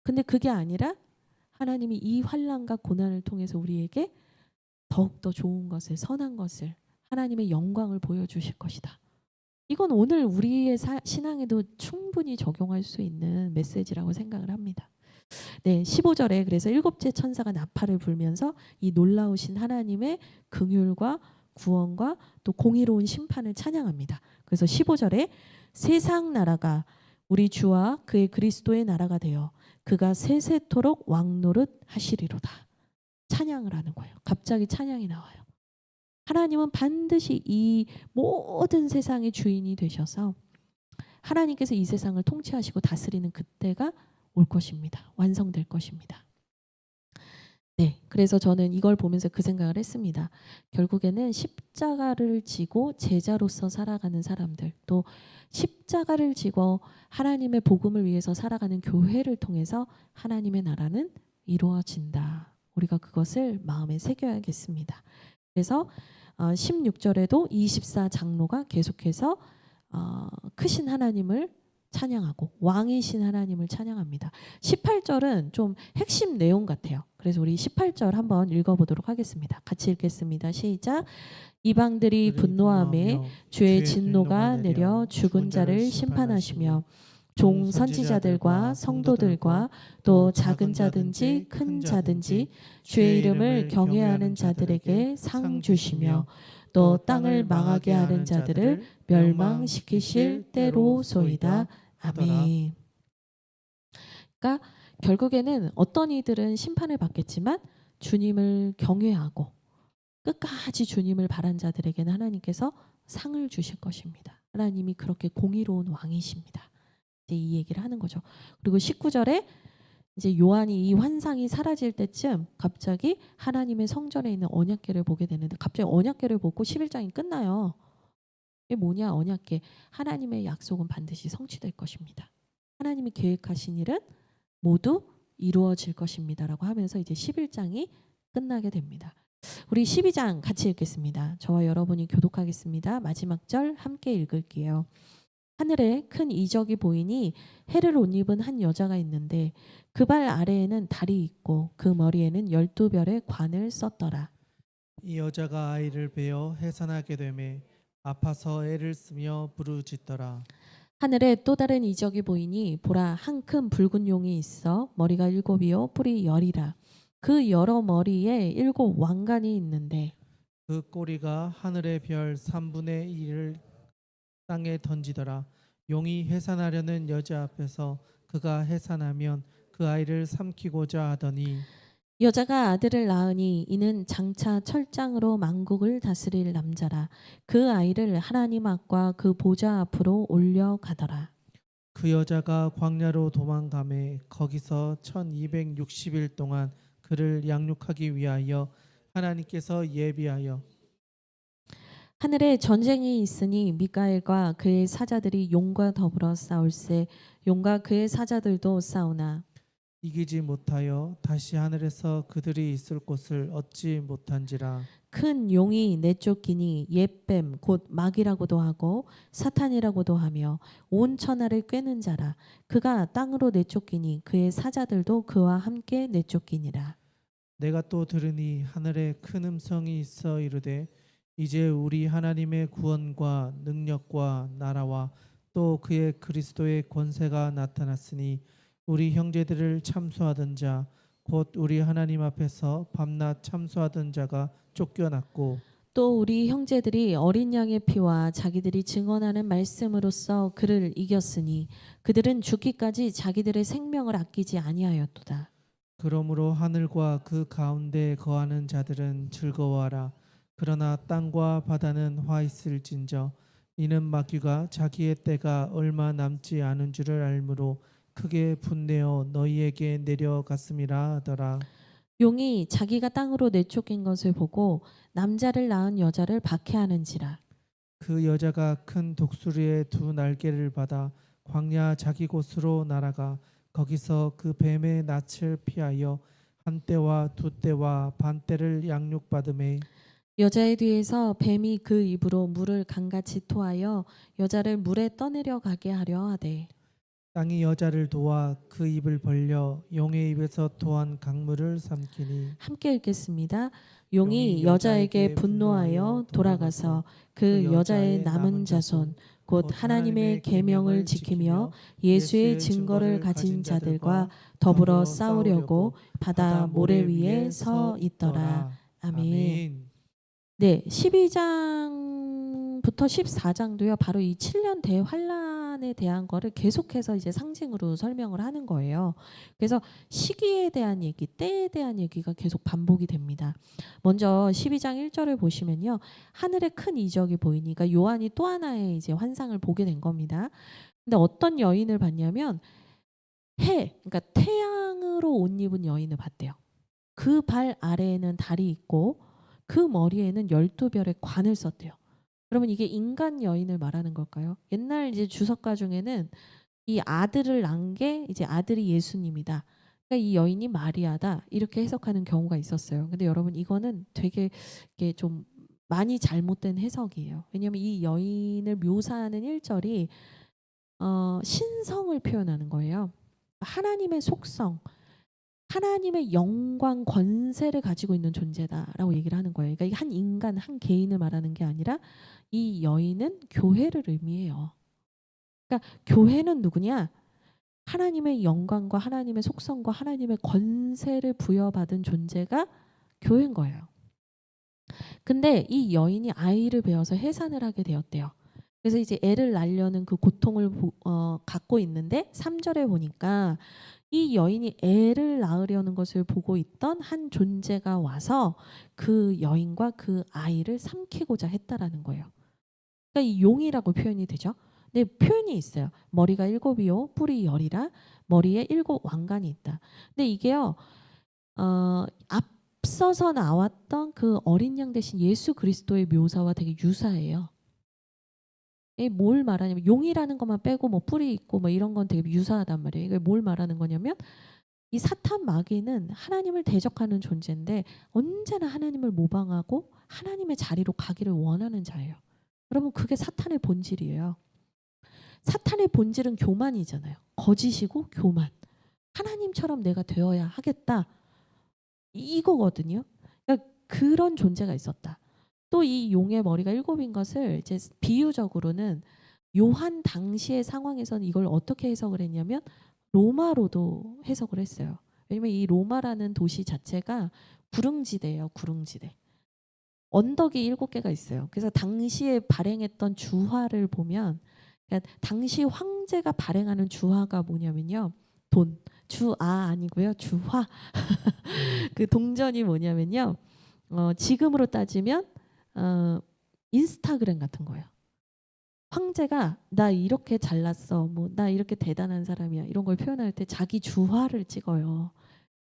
Speaker 1: 근데 그게 아니라 하나님이 이 환난과 고난을 통해서 우리에게 더욱더 좋은 것을 선한 것을 하나님의 영광을 보여주실 것이다. 이건 오늘 우리의 신앙에도 충분히 적용할 수 있는 메시지라고 생각을 합니다. 네, 15절에 그래서 일곱째 천사가 나팔을 불면서 이 놀라우신 하나님의 긍휼과 구원과 또 공의로운 심판을 찬양합니다. 그래서 15절에 세상 나라가 우리 주와 그의 그리스도의 나라가 되어 그가 세세토록 왕노릇 하시리로다. 찬양을 하는 거예요. 갑자기 찬양이 나와요. 하나님은 반드시 이 모든 세상의 주인이 되셔서 하나님께서 이 세상을 통치하시고 다스리는 그때가 올 것입니다. 완성될 것입니다. 네. 그래서 저는 이걸 보면서 그 생각을 했습니다. 결국에는 십자가를 지고 제자로서 살아가는 사람들, 또 십자가를 지고 하나님의 복음을 위해서 살아가는 교회를 통해서 하나님의 나라는 이루어진다. 우리가 그것을 마음에 새겨야겠습니다. 그래서 16절에도 24장로가 계속해서 크신 하나님을 찬양하고 왕이신 하나님을 찬양합니다. 18절은 좀 핵심 내용 같아요. 그래서 우리 18절 한번 읽어보도록 하겠습니다. 같이 읽겠습니다. 시작. 이방들이 분노하며 주의 진노가 내려 죽은 자를 심판하시며 종 선지자들과 성도들과 또 작은 자든지 큰 자든지 주의 이름을 경외하는 자들에게 상 주시며 또 땅을 망하게 하는 자들을 멸망시키실 때로소이다. 아멘. 그러니까 결국에는 어떤 이들은 심판을 받겠지만 주님을 경외하고 끝까지 주님을 바란 자들에게는 하나님께서 상을 주실 것입니다. 하나님이 그렇게 공의로운 왕이십니다. 이제 이 얘기를 하는 거죠. 그리고 19절에 이제 요한이 이 환상이 사라질 때쯤 갑자기 하나님의 성전에 있는 언약궤를 보게 되는데 갑자기 언약궤를 보고 11장이 끝나요. 이게 뭐냐? 언약궤. 하나님의 약속은 반드시 성취될 것입니다. 하나님이 계획하신 일은 모두 이루어질 것입니다라고 하면서 이제 11장이 끝나게 됩니다. 우리 12장 같이 읽겠습니다. 저와 여러분이 교독하겠습니다. 마지막 절 함께 읽을게요. 하늘에 큰 이적이 보이니 해를 옷 입은 한 여자가 있는데 그 발 아래에는 달이 있고 그 머리에는 12별의 관을 썼더라.
Speaker 2: 이 여자가 아이를 베어 해산하게 되매 아파서 애를 쓰며 부르짖더라.
Speaker 1: 하늘에 또 다른 이적이 보이니 보라 한 큰 붉은 용이 있어 머리가 7이요 뿔이 10이라. 그 여러 머리에 7 왕관이 있는데
Speaker 2: 그 꼬리가 하늘의 별 3분의 1을 땅에 던지더라. 용이 해산하려는 여자 앞에서 그가 해산하면 그 아이를 삼키고자 하더니
Speaker 1: 여자가 아들을 낳으니 이는 장차 철장으로 만국을 다스릴 남자라. 그 아이를 하나님 앞과 그 보좌 앞으로 올려가더라.
Speaker 2: 그 여자가 광야로 도망가매 거기서 1260일 동안 그를 양육하기 위하여 하나님께서 예비하여
Speaker 1: 하늘에 전쟁이 있으니 미가엘과 그의 사자들이 용과 더불어 싸울세. 용과 그의 사자들도 싸우나
Speaker 2: 이기지 못하여 다시 하늘에서 그들이 있을 곳을 얻지 못한지라.
Speaker 1: 큰 용이 내쫓기니 옛뱀 곧 마귀라고도 하고 사탄이라고도 하며 온 천하를 꿰는 자라. 그가 땅으로 내쫓기니 그의 사자들도 그와 함께 내쫓기니라.
Speaker 2: 내가 또 들으니 하늘에 큰 음성이 있어 이르되 이제 우리 하나님의 구원과 능력과 나라와 또 그의 그리스도의 권세가 나타났으니 우리 형제들을 참소하던 자 곧 우리 하나님 앞에서 밤낮 참소하던 자가 쫓겨났고
Speaker 1: 또 우리 형제들이 어린 양의 피와 자기들이 증언하는 말씀으로써 그를 이겼으니 그들은 죽기까지 자기들의 생명을 아끼지 아니하였도다.
Speaker 2: 그러므로 하늘과 그 가운데 거하는 자들은 즐거워하라. 그러나 땅과 바다는 화 있을진저 이는 마귀가 자기의 때가 얼마 남지 않은 줄을 알므로 크게 분내어 너희에게 내려갔음이라 하더라.
Speaker 1: 용이 자기가 땅으로 내쫓긴 것을 보고 남자를 낳은 여자를 박해하는지라.
Speaker 2: 그 여자가 큰 독수리의 2 날개를 받아 광야 자기 곳으로 날아가 거기서 그 뱀의 낯을 피하여 한 때와 2 때와 반 때를 양육받음에
Speaker 1: 여자의 뒤에서 뱀이 그 입으로 물을 강같이 토하여 여자를 물에 떠내려 가게 하려 하되
Speaker 2: 땅이 여자를 도와 그 입을 벌려 용의 입에서 토한 강물을 삼키니
Speaker 1: 함께 읽겠습니다. 용이 여자에게 분노하여 돌아가서 그 여자의 남은 자손 곧 하나님의 계명을 지키며 예수의 증거를 가진 자들과 더불어 싸우려고 바다 모래 위에 서 있더라. 아멘. 네, 12장부터 14장도요. 바로 이 7년 대환란에 대한 거를 계속해서 이제 상징으로 설명을 하는 거예요. 그래서 시기에 대한 얘기, 때에 대한 얘기가 계속 반복이 됩니다. 먼저 12장 1절을 보시면요. 하늘에 큰 이적이 보이니 그러니까 요한이 또 하나의 이제 환상을 보게 된 겁니다. 근데 어떤 여인을 봤냐면 그러니까 태양으로 옷 입은 여인을 봤대요. 그 발 아래에는 달이 있고 그 머리에는 12별의 관을 썼대요. 그러면 이게 인간 여인을 말하는 걸까요? 옛날 이제 주석가 중에는 이 아들을 낳은 게 이제 아들이 예수님이다. 그러니까 이 여인이 마리아다. 이렇게 해석하는 경우가 있었어요. 근데 여러분 이거는 되게 이게 좀 많이 잘못된 해석이에요. 왜냐하면 이 여인을 묘사하는 1절이 신성을 표현하는 거예요. 하나님의 속성, 하나님의 영광, 권세를 가지고 있는 존재다라고 얘기를 하는 거예요. 그러니까 한 인간, 한 개인을 말하는 게 아니라 이 여인은 교회를 의미해요. 그러니까 교회는 누구냐? 하나님의 영광과 하나님의 속성과 하나님의 권세를 부여받은 존재가 교회인 거예요. 근데 이 여인이 아이를 배워서 해산을 하게 되었대요. 그래서 이제 애를 낳으려는 그 고통을 갖고 있는데 3절에 보니까 이 여인이 애를 낳으려는 것을 보고 있던 한 존재가 와서 그 여인과 그 아이를 삼키고자 했다라는 거예요. 그러니까 이 용이라고 표현이 되죠. 근데 표현이 있어요. 머리가 7이요 뿔이 10이라 머리에 7 왕관이 있다. 근데 이게요. 앞서서 나왔던 그 어린 양 대신 예수 그리스도의 묘사와 되게 유사해요. 뭘 말하냐면 용이라는 것만 빼고 뭐 뿔이 있고 뭐 이런 건 되게 유사하단 말이에요. 이게 뭘 말하는 거냐면 이 사탄 마귀는 하나님을 대적하는 존재인데 언제나 하나님을 모방하고 하나님의 자리로 가기를 원하는 자예요. 여러분 그게 사탄의 본질이에요. 사탄의 본질은 교만이잖아요. 거짓이고 교만. 하나님처럼 내가 되어야 하겠다. 이거거든요. 그러니까 그런 존재가 있었다. 또 이 용의 머리가 7인 것을 이제 비유적으로는 요한 당시의 상황에서는 이걸 어떻게 해석을 했냐면 로마로도 해석을 했어요. 왜냐면 이 로마라는 도시 자체가 구릉지대예요. 구릉지대. 언덕이 7개가 있어요. 그래서 당시에 발행했던 주화를 보면 그러니까 당시 황제가 발행하는 주화가 뭐냐면요. 돈. 주아 아니고요. 주화. 그 동전이 뭐냐면요. 지금으로 따지면 인스타그램 같은 거예요. 황제가 나 이렇게 잘났어. 뭐 나 이렇게 대단한 사람이야. 이런 걸 표현할 때 자기 주화를 찍어요.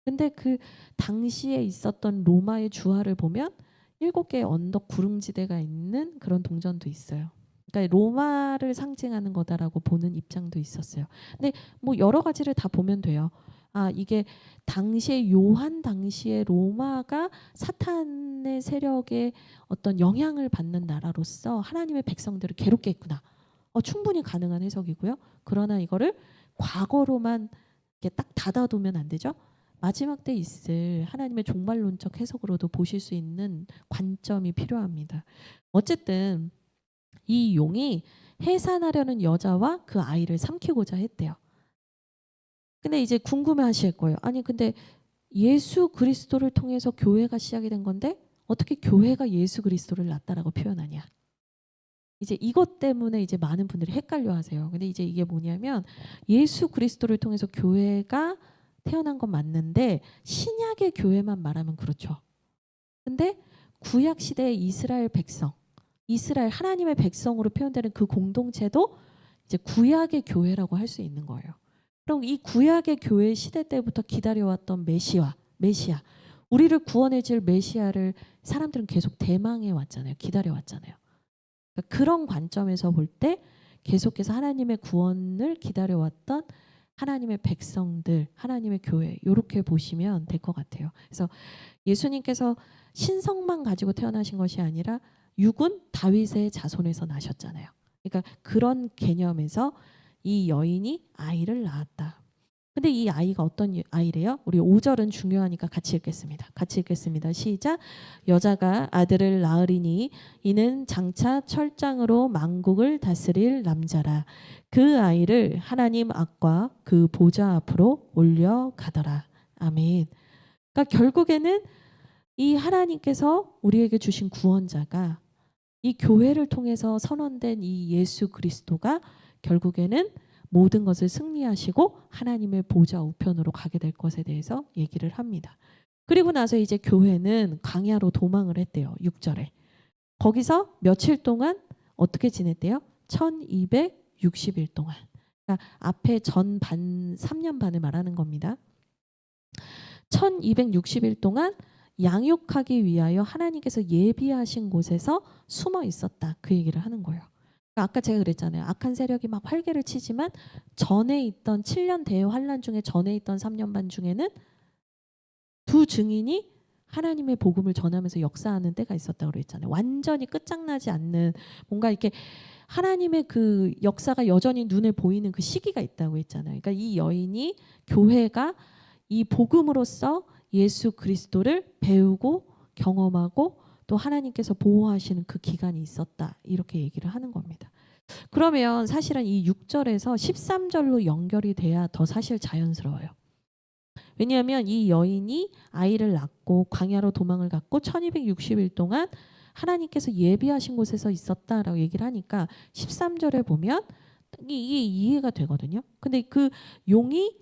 Speaker 1: 근데 그 당시에 있었던 로마의 주화를 보면 7개의 언덕 구릉지대가 있는 그런 동전도 있어요. 그러니까 로마를 상징하는 거다라고 보는 입장도 있었어요. 근데 뭐 여러 가지를 다 보면 돼요. 아 이게 당시에 요한 당시에 로마가 사탄의 세력에 어떤 영향을 받는 나라로서 하나님의 백성들을 괴롭게 했구나. 충분히 가능한 해석이고요. 그러나 이거를 과거로만 이렇게 딱 닫아두면 안 되죠. 마지막 때 있을 하나님의 종말론적 해석으로도 보실 수 있는 관점이 필요합니다. 어쨌든 이 용이 해산하려는 여자와 그 아이를 삼키고자 했대요. 근데 이제 궁금해하실 거예요. 아니 근데 예수 그리스도를 통해서 교회가 시작이 된 건데 어떻게 교회가 예수 그리스도를 낳았다라고 표현하냐? 이제 이것 때문에 이제 많은 분들이 헷갈려하세요. 근데 이제 이게 뭐냐면 예수 그리스도를 통해서 교회가 태어난 건 맞는데 신약의 교회만 말하면 그렇죠. 근데 구약 시대의 이스라엘 백성, 이스라엘 하나님의 백성으로 표현되는 그 공동체도 이제 구약의 교회라고 할 수 있는 거예요. 그럼 이 구약의 교회 시대 때부터 기다려왔던 메시아, 우리를 구원해 줄 메시아를 사람들은 계속 대망해 왔잖아요. 기다려 왔잖아요. 그러니까 그런 관점에서 볼 때 계속해서 하나님의 구원을 기다려왔던 하나님의 백성들, 하나님의 교회 이렇게 보시면 될 것 같아요. 그래서 예수님께서 신성만 가지고 태어나신 것이 아니라 육은 다윗의 자손에서 나셨잖아요. 그러니까 그런 개념에서 이 여인이 아이를 낳았다. 근데 이 아이가 어떤 아이래요? 우리 5절은 중요하니까 같이 읽겠습니다. 같이 읽겠습니다. 시작. 여자가 아들을 낳으리니 이는 장차 철장으로 만국을 다스릴 남자라. 그 아이를 하나님 앞과 그 보좌 앞으로 올려가더라. 아멘. 그러니까 결국에는 이 하나님께서 우리에게 주신 구원자가 이 교회를 통해서 선언된 이 예수 그리스도가 결국에는 모든 것을 승리하시고 하나님의 보좌 우편으로 가게 될 것에 대해서 얘기를 합니다. 그리고 나서 이제 교회는 광야로 도망을 했대요. 6절에. 거기서 며칠 동안 어떻게 지냈대요? 1260일 동안. 그러니까 앞에 전 반 3년 반을 말하는 겁니다. 1260일 동안 양육하기 위하여 하나님께서 예비하신 곳에서 숨어 있었다. 그 얘기를 하는 거예요. 그러니까 아까 제가 그랬잖아요. 악한 세력이 막 활개를 치지만 전에 있던 7년 대환란 중에 전에 있던 3년 반 중에는 두 증인이 하나님의 복음을 전하면서 역사하는 때가 있었다고 그랬잖아요. 완전히 끝장나지 않는 뭔가 이렇게 하나님의 그 역사가 여전히 눈에 보이는 그 시기가 있다고 했잖아요. 그러니까 이 여인이 교회가 이 복음으로써 예수 그리스도를 배우고 경험하고 또 하나님께서 보호하시는 그 기간이 있었다. 이렇게 얘기를 하는 겁니다. 그러면 사실은 이 6절에서 13절로 연결이 돼야 더 사실 자연스러워요. 왜냐하면 이 여인이 아이를 낳고 광야로 도망을 갔고 1260일 동안 하나님께서 예비하신 곳에서 있었다라고 얘기를 하니까 13절에 보면 이게 이해가 되거든요. 근데 그 용이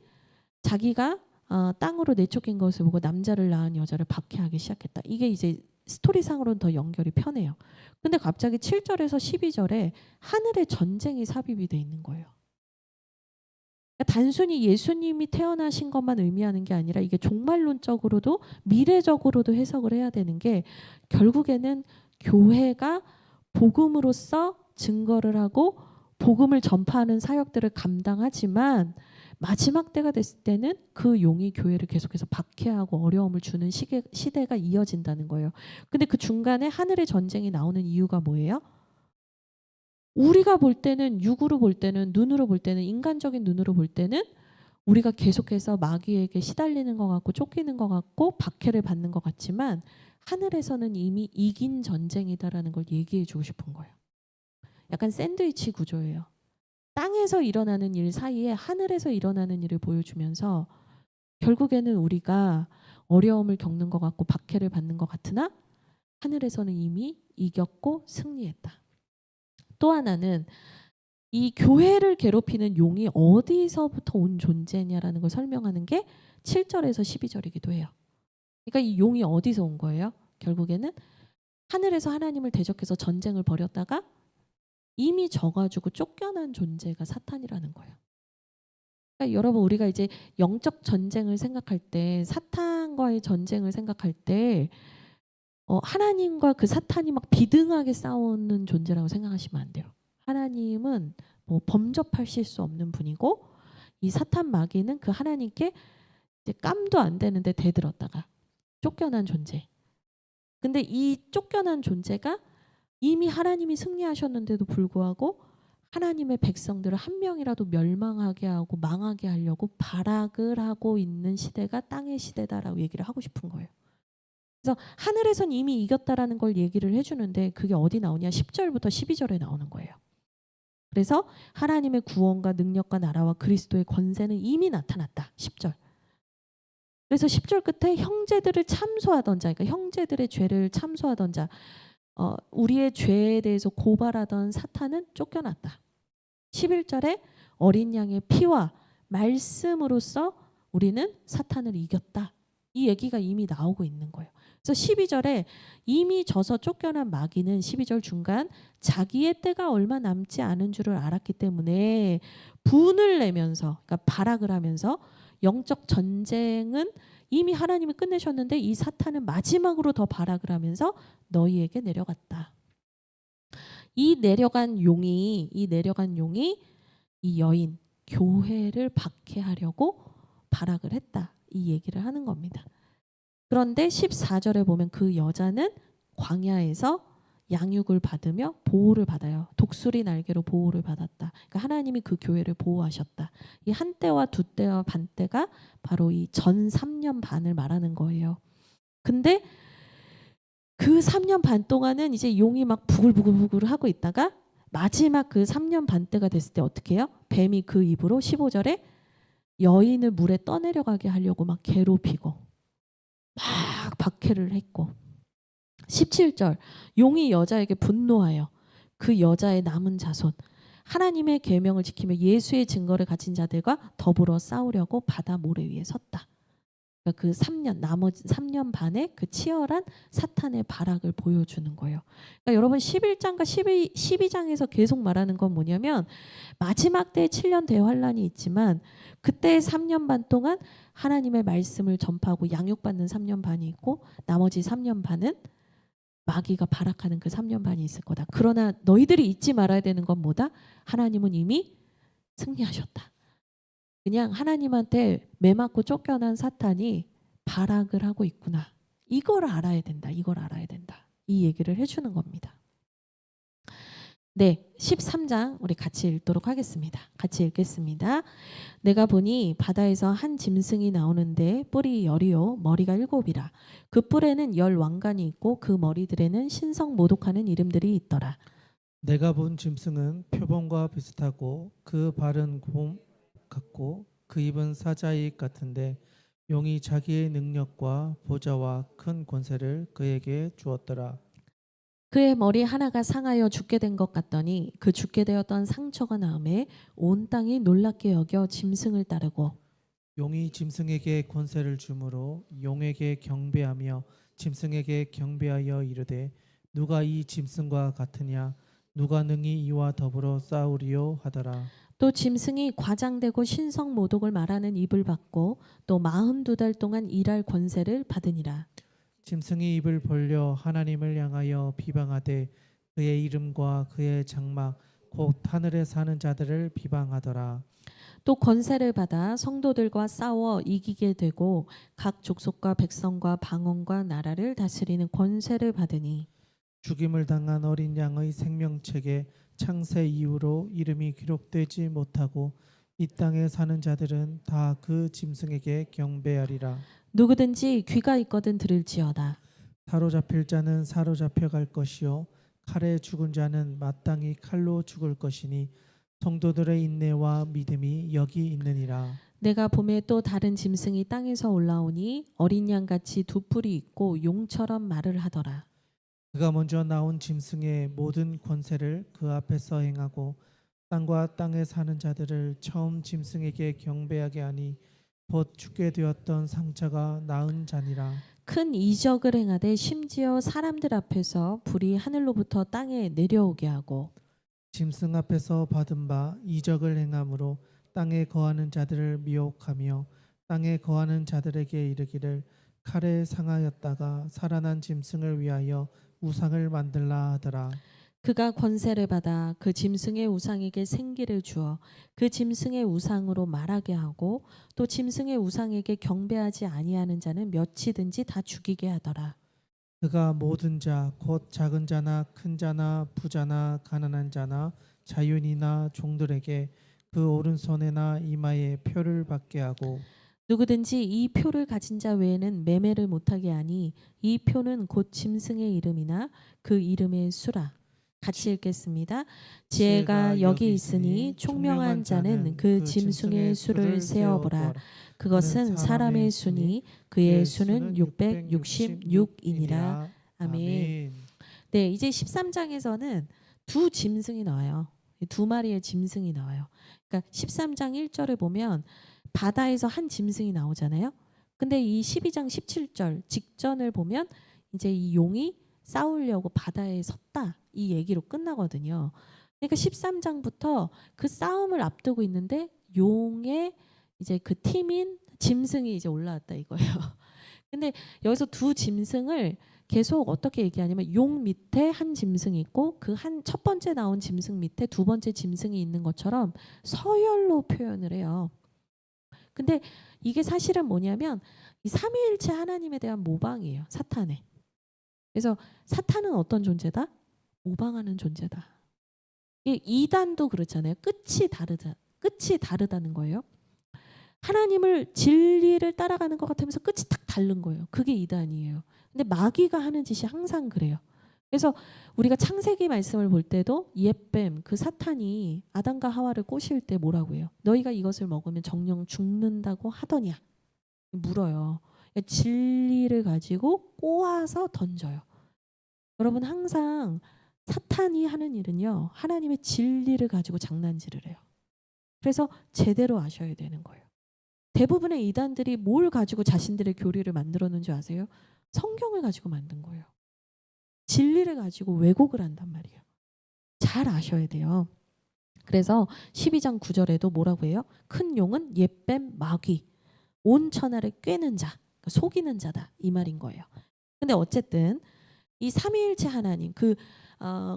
Speaker 1: 자기가 땅으로 내쫓긴 것을 보고 남자를 낳은 여자를 박해하기 시작했다. 이게 이제 스토리상으로는 더 연결이 편해요. 근데 갑자기 7절에서 12절에 하늘의 전쟁이 삽입이 돼 있는 거예요. 그러니까 단순히 예수님이 태어나신 것만 의미하는 게 아니라 이게 종말론적으로도 미래적으로도 해석을 해야 되는 게 결국에는 교회가 복음으로써 증거를 하고 복음을 전파하는 사역들을 감당하지만 마지막 때가 됐을 때는 그 용이 교회를 계속해서 박해하고 어려움을 주는 시대가 이어진다는 거예요. 근데 그 중간에 하늘의 전쟁이 나오는 이유가 뭐예요? 우리가 볼 때는 육으로 볼 때는 눈으로 볼 때는 인간적인 눈으로 볼 때는 우리가 계속해서 마귀에게 시달리는 것 같고 쫓기는 것 같고 박해를 받는 것 같지만 하늘에서는 이미 이긴 전쟁이다라는 걸 얘기해 주고 싶은 거예요. 약간 샌드위치 구조예요. 땅에서 일어나는 일 사이에 하늘에서 일어나는 일을 보여주면서 결국에는 우리가 어려움을 겪는 것 같고 박해를 받는 것 같으나 하늘에서는 이미 이겼고 승리했다. 또 하나는 이 교회를 괴롭히는 용이 어디서부터 온 존재냐라는 걸 설명하는 게 7절에서 12절이기도 해요. 그러니까 이 용이 어디서 온 거예요? 결국에는 하늘에서 하나님을 대적해서 전쟁을 벌였다가 이미 져가지고 쫓겨난 존재가 사탄이라는 거예요. 그러니까 여러분 우리가 이제 영적 전쟁을 생각할 때 사탄과의 전쟁을 생각할 때 하나님과 그 사탄이 막 비등하게 싸우는 존재라고 생각하시면 안 돼요. 하나님은 뭐 범접하실 수 없는 분이고 이 사탄 마귀는 그 하나님께 이제 깜도 안 되는데 대들었다가 쫓겨난 존재. 근데 이 쫓겨난 존재가 이미 하나님이 승리하셨는데도 불구하고 하나님의 백성들을 한 명이라도 멸망하게 하고 망하게 하려고 발악을 하고 있는 시대가 땅의 시대다라고 얘기를 하고 싶은 거예요. 그래서 하늘에선 이미 이겼다라는 걸 얘기를 해주는데 그게 어디 나오냐? 10절부터 12절에 나오는 거예요. 그래서 하나님의 구원과 능력과 나라와 그리스도의 권세는 이미 나타났다. 10절. 그래서 10절 끝에 형제들을 참소하던 자, 그러니까 형제들의 죄를 참소하던 자, 우리의 죄에 대해서 고발하던 사탄은 쫓겨났다. 11절에 어린 양의 피와 말씀으로써 우리는 사탄을 이겼다. 이 얘기가 이미 나오고 있는 거예요. 그래서 12절에 이미 져서 쫓겨난 마귀는 12절 중간 자기의 때가 얼마 남지 않은 줄을 알았기 때문에 분을 내면서 그러니까 발악을 하면서 영적 전쟁은 이미 하나님이 끝내셨는데 이 사탄은 마지막으로 더 발악을 하면서 너희에게 내려갔다. 이 내려간 용이 이 여인 교회를 박해하려고 발악을 했다. 이 얘기를 하는 겁니다. 그런데 14절에 보면 그 여자는 광야에서 양육을 받으며 보호를 받아요. 독수리 날개로 보호를 받았다. 그러니까 하나님이 그 교회를 보호하셨다. 이 한 때와 두 때와 반 때가 바로 이 전 3년 반을 말하는 거예요. 근데 그 3년 반 동안은 이제 용이 막 부글부글 하고 있다가 마지막 그 3년 반 때가 됐을 때 어떻게 해요? 뱀이 그 입으로 15절에 여인을 물에 떠내려가게 하려고 막 괴롭히고 막 박해를 했고 17절 용이 여자에게 분노하여 그 여자의 남은 자손 하나님의 계명을 지키며 예수의 증거를 가진 자들과 더불어 싸우려고 바다 모래 위에 섰다. 그러니까 그 3년 나머지 3년 반의 그 치열한 사탄의 발악을 보여주는 거예요. 그러니까 여러분 11장과 12장에서 계속 말하는 건 뭐냐면 마지막 때 7년 대환란이 있지만 그때 3년 반 동안 하나님의 말씀을 전파하고 양육받는 3년 반이 있고 나머지 3년 반은 마귀가 발악하는 그 3년 반이 있을 거다. 그러나 너희들이 잊지 말아야 되는 건 뭐다? 하나님은 이미 승리하셨다. 그냥 하나님한테 매맞고 쫓겨난 사탄이 발악을 하고 있구나. 이걸 알아야 된다. 이걸 알아야 된다. 이 얘기를 해주는 겁니다. 네, 13장 우리 같이 읽도록 하겠습니다. 같이 읽겠습니다. 내가 보니 바다에서 한 짐승이 나오는데 뿔이 10이요 머리가 7이라. 그 뿔에는 10 왕관이 있고 그 머리들에는 신성 모독하는 이름들이 있더라.
Speaker 2: 내가 본 짐승은 표범과 비슷하고 그 발은 곰 같고 그 입은 사자의 같은데 용이 자기의 능력과 보좌와 큰 권세를 그에게 주었더라.
Speaker 1: 그의 머리 하나가 상하여 죽게 된 것 같더니 그 죽게 되었던 상처가 나음에 온 땅이 놀랍게 여겨 짐승을 따르고
Speaker 2: 용이 짐승에게 권세를 주므로 용에게 경배하며 짐승에게 경배하여 이르되 누가 이 짐승과 같으냐 누가 능히 이와 더불어 싸우리요 하더라.
Speaker 1: 또 짐승이 과장되고 신성 모독을 말하는 입을 받고 또 42달 동안 일할 권세를 받으니라.
Speaker 2: 짐승이 입을 벌려 하나님을 향하여 비방하되 그의 이름과 그의 장막 곧 하늘에 사는 자들을 비방하더라.
Speaker 1: 또 권세를 받아 성도들과 싸워 이기게 되고 각 족속과 백성과 방언과 나라를 다스리는 권세를 받으니
Speaker 2: 죽임을 당한 어린 양의 생명책에 창세 이후로 이름이 기록되지 못하고 이 땅에 사는 자들은 다 그 짐승에게 경배하리라.
Speaker 1: 누구든지 귀가 있거든 들을지어다.
Speaker 2: 사로잡힐 자는 사로잡혀 갈 것이요 칼에 죽은 자는 마땅히 칼로 죽을 것이니 성도들의 인내와 믿음이 여기 있느니라.
Speaker 1: 내가 봄에 또 다른 짐승이 땅에서 올라오니 어린 양같이 두 뿔이 있고 용처럼 말을 하더라.
Speaker 2: 그가 먼저 나온 짐승의 모든 권세를 그 앞에서 행하고 땅과 땅에 사는 자들을 처음 짐승에게 경배하게 하니 곧 죽게 되었던 상처가 나은 자니라.
Speaker 1: 큰 이적을 행하되 심지어 사람들 앞에서 불이 하늘로부터 땅에 내려오게 하고
Speaker 2: 짐승 앞에서 받은 바 이적을 행함으로 땅에 거하는 자들을 미혹하며 땅에 거하는 자들에게 이르기를 칼에 상하였다가 살아난 짐승을 위하여 우상을 만들라 하더라.
Speaker 1: 그가 권세를 받아 그 짐승의 우상에게 생기를 주어 그 짐승의 우상으로 말하게 하고 또 짐승의 우상에게 경배하지 아니하는 자는 몇이든지 다 죽이게 하더라.
Speaker 2: 그가 모든 자 곧 작은 자나 큰 자나 부자나 가난한 자나 자유인이나 종들에게 그 오른손에나 이마에 표를 받게 하고
Speaker 1: 누구든지 이 표를 가진 자 외에는 매매를 못하게 하니 이 표는 곧 짐승의 이름이나 그 이름의 수라. 같이 읽겠습니다. 지혜가 여기 있으니 총명한 자는 그 짐승의 수를 세어보라. 그것은 사람의 수니 그의 수는 666이니라. 아멘. 네, 이제 13장에서는 두 짐승이 나와요. 두 마리의 짐승이 나와요. 그러니까 13장 1절을 보면 바다에서 한 짐승이 나오잖아요. 근데 이 12장 17절 직전을 보면 이제 이 용이 싸우려고 바다에 섰다. 이 얘기로 끝나거든요. 그러니까 13장부터 그 싸움을 앞두고 있는데 용의 이제 그 팀인 짐승이 이제 올라왔다 이거예요. 근데 여기서 두 짐승을 계속 어떻게 얘기하냐면 용 밑에 한 짐승이 있고 그 한 첫 번째 나온 짐승 밑에 두 번째 짐승이 있는 것처럼 서열로 표현을 해요. 근데 이게 사실은 뭐냐면 이 삼위일체 하나님에 대한 모방이에요. 사탄의. 그래서 사탄은 어떤 존재다? 모방하는 존재다. 이 이단도 그렇잖아요. 끝이 다르다는 거예요. 하나님을 진리를 따라가는 것 같으면서 끝이 딱 다른 거예요. 그게 이단이에요. 근데 마귀가 하는 짓이 항상 그래요. 그래서 우리가 창세기 말씀을 볼 때도 옛뱀 그 사탄이 아담과 하와를 꼬실 때 뭐라고 해요? 너희가 이것을 먹으면 정령 죽는다고 하더냐? 물어요. 진리를 가지고 꼬아서 던져요. 여러분 항상 사탄이 하는 일은요. 하나님의 진리를 가지고 장난질을 해요. 그래서 제대로 아셔야 되는 거예요. 대부분의 이단들이 뭘 가지고 자신들의 교리를 만들었는지 아세요? 성경을 가지고 만든 거예요. 진리를 가지고 왜곡을 한단 말이에요. 잘 아셔야 돼요. 그래서 12장 9절에도 뭐라고 해요? 큰 용은 옛뱀 마귀, 온 천하를 꿰는 자, 그러니까 속이는 자다 이 말인 거예요. 근데 어쨌든 이 삼위일체 하나님,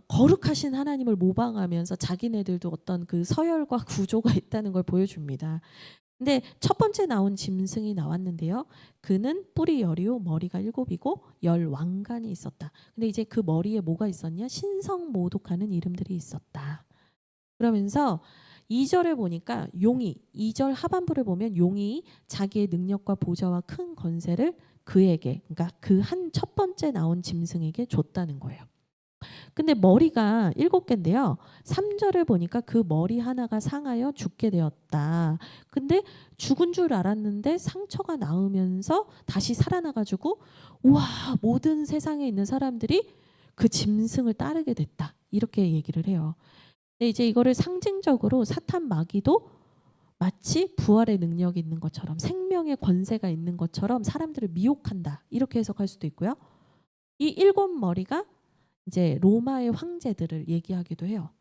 Speaker 1: 거룩하신 하나님을 모방하면서 자기네들도 어떤 그 서열과 구조가 있다는 걸 보여줍니다. 근데 첫 번째 나온 짐승이 나왔는데요. 그는 뿔이 10이요 머리가 7이고 10 왕관이 있었다. 근데 이제 그 머리에 뭐가 있었냐? 신성모독하는 이름들이 있었다. 그러면서 2절을 보니까 용이 2절 하반부를 보면 용이 자기의 능력과 보좌와 큰 권세를 그에게, 그러니까 그 한 첫 번째 나온 짐승에게 줬다는 거예요. 근데 머리가 7개인데요. 3절을 보니까 그 머리 하나가 상하여 죽게 되었다. 근데 죽은 줄 알았는데 상처가 나으면서 다시 살아나가지고 우와, 모든 세상에 있는 사람들이 그 짐승을 따르게 됐다. 이렇게 얘기를 해요. 근데 이제 이거를 상징적으로 사탄 마귀도 마치 부활의 능력이 있는 것처럼 생명의 권세가 있는 것처럼 사람들을 미혹한다. 이렇게 해석할 수도 있고요. 이 7머리가 이제 로마의 황제들을 얘기하기도 해요.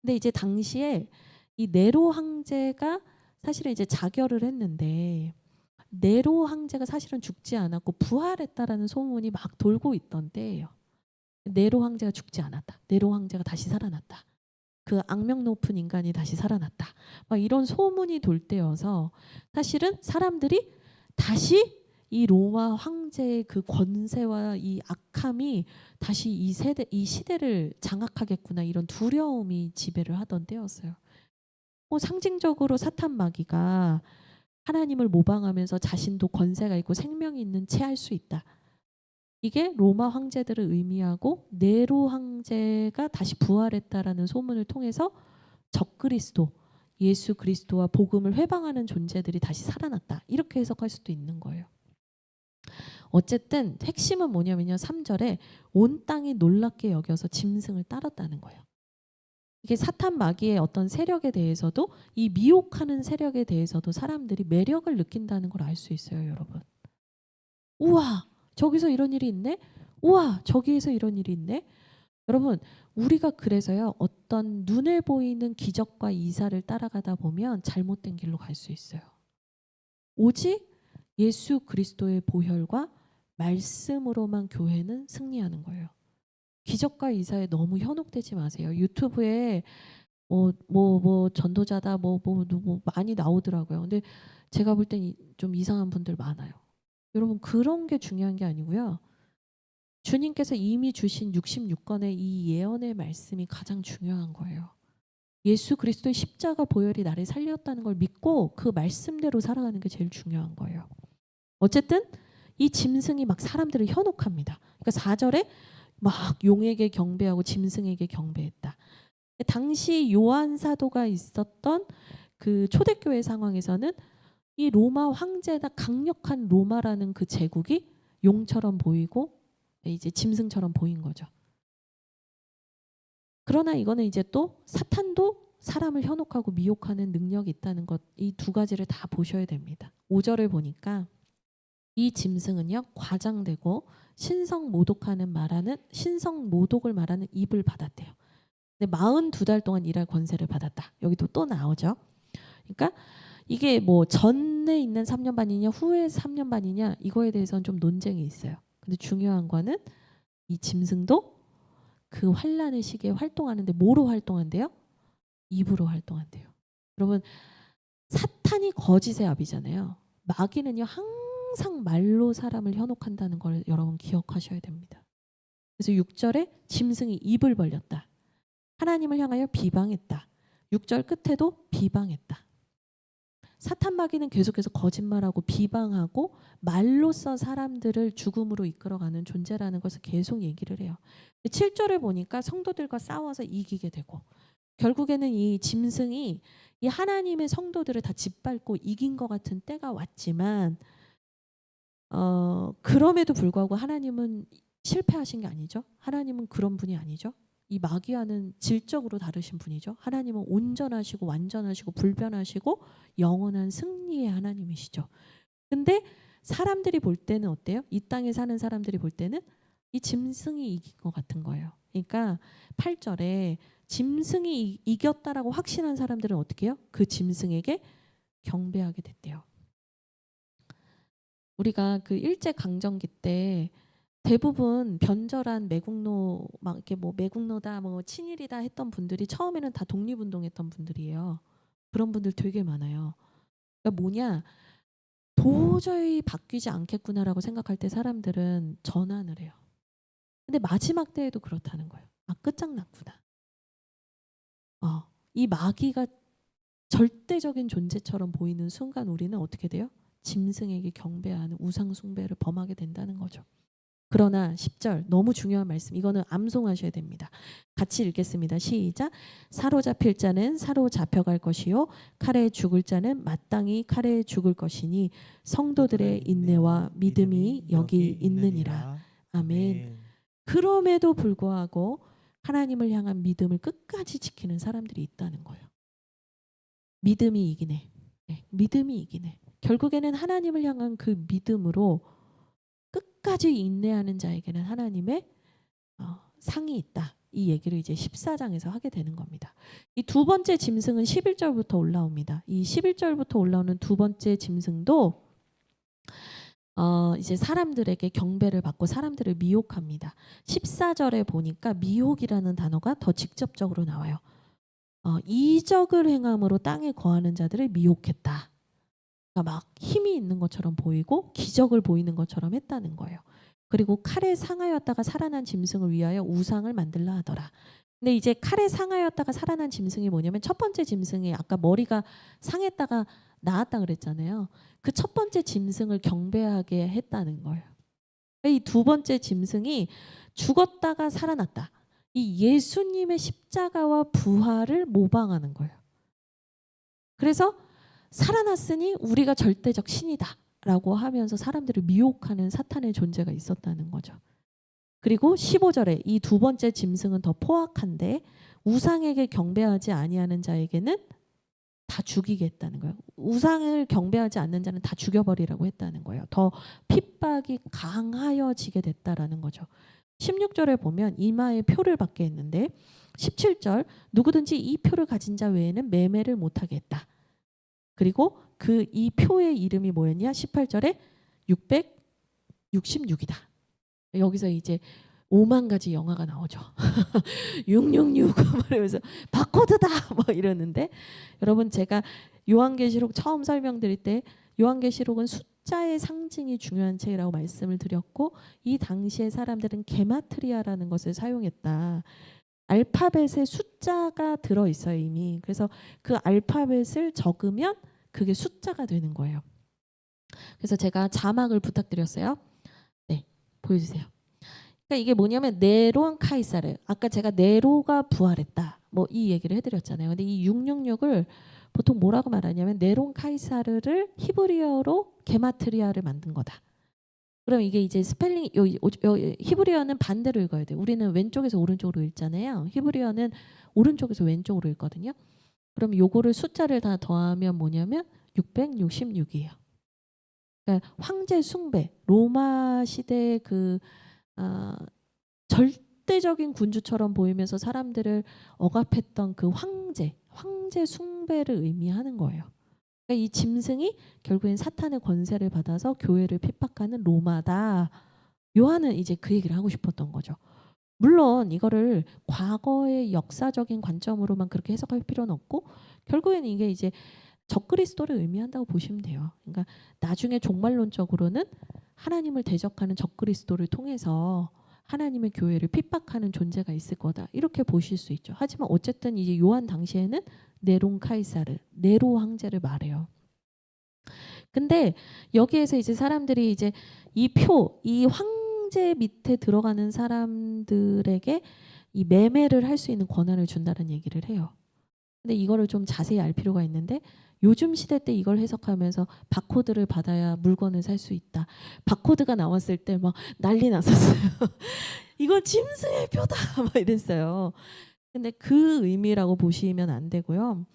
Speaker 1: 근데 이제 당시에 이 네로 황제가 사실은 이제 자결을 했는데 네로 황제가 사실은 죽지 않았고 부활했다라는 소문이 막 돌고 있던 때예요. 네로 황제가 죽지 않았다. 네로 황제가 다시 살아났다. 그 악명 높은 인간이 다시 살아났다. 막 이런 소문이 돌 때여서 사실은 사람들이 다시 이 로마 황제의 그 권세와 이 악함이 다시 이 시대를 장악하겠구나 이런 두려움이 지배를 하던 때였어요. 상징적으로 사탄 마귀가 하나님을 모방하면서 자신도 권세가 있고 생명이 있는 채 할 수 있다. 이게 로마 황제들을 의미하고 네로 황제가 다시 부활했다라는 소문을 통해서 적그리스도, 예수 그리스도와 복음을 회방하는 존재들이 다시 살아났다. 이렇게 해석할 수도 있는 거예요. 어쨌든 핵심은 뭐냐면요. 3절에 온 땅이 놀랍게 여겨서 짐승을 따랐다는 거예요. 이게 사탄 마귀의 어떤 세력에 대해서도 이 미혹하는 세력에 대해서도 사람들이 매력을 느낀다는 걸 알 수 있어요, 여러분. 우와, 저기서 이런 일이 있네? 우와, 저기에서 이런 일이 있네? 여러분, 우리가 그래서요, 어떤 눈에 보이는 기적과 이사를 따라가다 보면 잘못된 길로 갈 수 있어요. 오직 예수 그리스도의 보혈과 말씀으로만 교회는 승리하는 거예요. 기적과 이사에 너무 현혹되지 마세요. 유튜브에 전도자다 누구 많이 나오더라고요. 근데 제가 볼 땐 좀 이상한 분들 많아요. 여러분, 그런 게 중요한 게 아니고요. 주님께서 이미 주신 66권의 이 예언의 말씀이 가장 중요한 거예요. 예수 그리스도의 십자가 보혈이 나를 살렸다는 걸 믿고 그 말씀대로 살아가는 게 제일 중요한 거예요. 어쨌든 이 짐승이 막 사람들을 현혹합니다. 그러니까 4절에 막 용에게 경배하고 짐승에게 경배했다. 당시 요한 사도가 있었던 그 초대교회 상황에서는 이 로마 황제나 강력한 로마라는 그 제국이 용처럼 보이고 이제 짐승처럼 보인 거죠. 그러나 이거는 이제 또 사탄도 사람을 현혹하고 미혹하는 능력이 있다는 것, 이 두 가지를 다 보셔야 됩니다. 5절을 보니까 이 짐승은요, 과장되고 신성 모독을 말하는 입을 받았대요. 근데 42달 동안 일할 권세를 받았다. 여기도 또 나오죠. 그러니까 이게 뭐 전에 있는 3년 반이냐 후에 3년 반이냐 이거에 대해서는 좀 논쟁이 있어요. 근데 중요한 거는 이 짐승도 그 환란의 시기에 활동하는데 뭐로 활동한대요? 입으로 활동한대요. 여러분, 사탄이 거짓의 아비잖아요. 마귀는요 항상 말로 사람을 현혹한다는 걸 여러분 기억하셔야 됩니다. 그래서 6절에 짐승이 입을 벌렸다. 하나님을 향하여 비방했다. 6절 끝에도 비방했다. 사탄 마귀는 계속해서 거짓말하고 비방하고 말로써 사람들을 죽음으로 이끌어가는 존재라는 것을 계속 얘기를 해요. 7절을 보니까 성도들과 싸워서 이기게 되고 결국에는 이 짐승이 이 하나님의 성도들을 다 짓밟고 이긴 것 같은 때가 왔지만 그럼에도 불구하고 하나님은 실패하신 게 아니죠. 하나님은 그런 분이 아니죠. 이 마귀와는 질적으로 다르신 분이죠. 하나님은 온전하시고 완전하시고 불변하시고 영원한 승리의 하나님이시죠. 근데 사람들이 볼 때는 어때요? 이 땅에 사는 사람들이 볼 때는 이 짐승이 이긴 것 같은 거예요. 그러니까 8절에 짐승이 이겼다라고 확신한 사람들은 어떻게 해요? 그 짐승에게 경배하게 됐대요. 우리가 그 일제 강점기 때 대부분 변절한 매국노 막 이렇게 뭐 매국노다 뭐 친일이다 했던 분들이 처음에는 다 독립운동했던 분들이에요. 그런 분들 되게 많아요. 그러니까 뭐냐? 도저히 바뀌지 않겠구나라고 생각할 때 사람들은 전환을 해요. 근데 마지막 때에도 그렇다는 거예요. 아, 끝장났구나. 이 마귀가 절대적인 존재처럼 보이는 순간 우리는 어떻게 돼요? 짐승에게 경배하는 우상 숭배를 범하게 된다는 거죠. 그러나 10절 너무 중요한 말씀. 이거는 암송하셔야 됩니다. 같이 읽겠습니다. 시작. 사로잡힐 자는 사로잡혀갈 것이요 칼에 죽을 자는 마땅히 칼에 죽을 것이니 성도들의 인내와 믿음이 여기 있느니라. 아멘. 그럼에도 불구하고 하나님을 향한 믿음을 끝까지 지키는 사람들이 있다는 거예요. 믿음이 이기네. 네, 믿음이 이기네. 결국에는 하나님을 향한 그 믿음으로 끝까지 인내하는 자에게는 하나님의 상이 있다. 이 얘기를 이제 14장에서 하게 되는 겁니다. 이 두 번째 짐승은 11절부터 올라옵니다. 이 11절부터 올라오는 두 번째 짐승도 이제 사람들에게 경배를 받고 사람들을 미혹합니다. 14절에 보니까 미혹이라는 단어가 더 직접적으로 나와요. 이적을 행함으로 땅에 거하는 자들을 미혹했다. 그러니까 막 힘이 있는 것처럼 보이고 기적을 보이는 것처럼 했다는 거예요. 그리고 칼에 상하였다가 살아난 짐승을 위하여 우상을 만들라 하더라. 근데 이제 칼에 상하였다가 살아난 짐승이 뭐냐면 첫 번째 짐승이 아까 머리가 상했다가 나았다 그랬잖아요. 그 첫 번째 짐승을 경배하게 했다는 거예요. 이 두 번째 짐승이 죽었다가 살아났다. 이 예수님의 십자가와 부활을 모방하는 거예요. 그래서 살아났으니 우리가 절대적 신이다 라고 하면서 사람들을 미혹하는 사탄의 존재가 있었다는 거죠. 그리고 15절에 이 두 번째 짐승은 더 포악한데 우상에게 경배하지 아니하는 자에게는 다 죽이겠다는 거예요. 우상을 경배하지 않는 자는 다 죽여버리라고 했다는 거예요. 더 핍박이 강하여지게 됐다라는 거죠. 16절에 보면 이마에 표를 받게 했는데 17절 누구든지 이 표를 가진 자 외에는 매매를 못하게 했다. 그리고 그 이 표의 이름이 뭐였냐? 18절에 666이다. 여기서 이제 5만 가지 영화가 나오죠. 666 이러면서 바코드다 뭐 이러는데 여러분 제가 요한계시록 처음 설명드릴 때 요한계시록은 숫자의 상징이 중요한 책이라고 말씀을 드렸고 이 당시에 사람들은 게마트리아라는 것을 사용했다. 알파벳에 숫자가 들어있어요 이미. 그래서 그 알파벳을 적으면 그게 숫자가 되는 거예요. 그래서 제가 자막을 부탁드렸어요. 네, 보여주세요. 그러니까 이게 뭐냐면 네론 카이사르. 아까 제가 네로가 부활했다. 뭐 이 얘기를 해드렸잖아요. 근데 이 666을 보통 뭐라고 말하냐면 네론 카이사르를 히브리어로 게마트리아를 만든 거다. 그럼 이게 이제 스펠링 히브리어는 반대로 읽어야 돼요. 우리는 왼쪽에서 오른쪽으로 읽잖아요. 히브리어는 오른쪽에서 왼쪽으로 읽거든요. 그럼 요거를 숫자를 다 더하면 뭐냐면 666이에요. 그러니까 황제 숭배, 로마 시대의 그 절대적인 군주처럼 보이면서 사람들을 억압했던 그 황제 숭배를 의미하는 거예요. 그러니까 이 짐승이 결국엔 사탄의 권세를 받아서 교회를 핍박하는 로마다. 요한은 이제 그 얘기를 하고 싶었던 거죠. 물론 이거를 과거의 역사적인 관점으로만 그렇게 해석할 필요는 없고 결국에는 이게 이제 적그리스도를 의미한다고 보시면 돼요. 그러니까 나중에 종말론적으로는 하나님을 대적하는 적그리스도를 통해서 하나님의 교회를 핍박하는 존재가 있을 거다. 이렇게 보실 수 있죠. 하지만 어쨌든 이제 요한 당시에는 네론 카이사르, 네로 황제를 말해요. 근데 여기에서 이제 사람들이 이제 이 황제 밑에 들어가는 사람들에게 이 매매를 할 수 있는 권한을 준다는 얘기를 해요. 근데 이거를 좀 자세히 알 필요가 있는데 요즘 시대 때 이걸 해석하면서 바코드를 받아야 물건을 살 수 있다. 바코드가 나왔을 때 막 난리 났었어요. 이건 짐승의 표다 막 이랬어요. 근데 그 의미라고 보시면 안 되고요.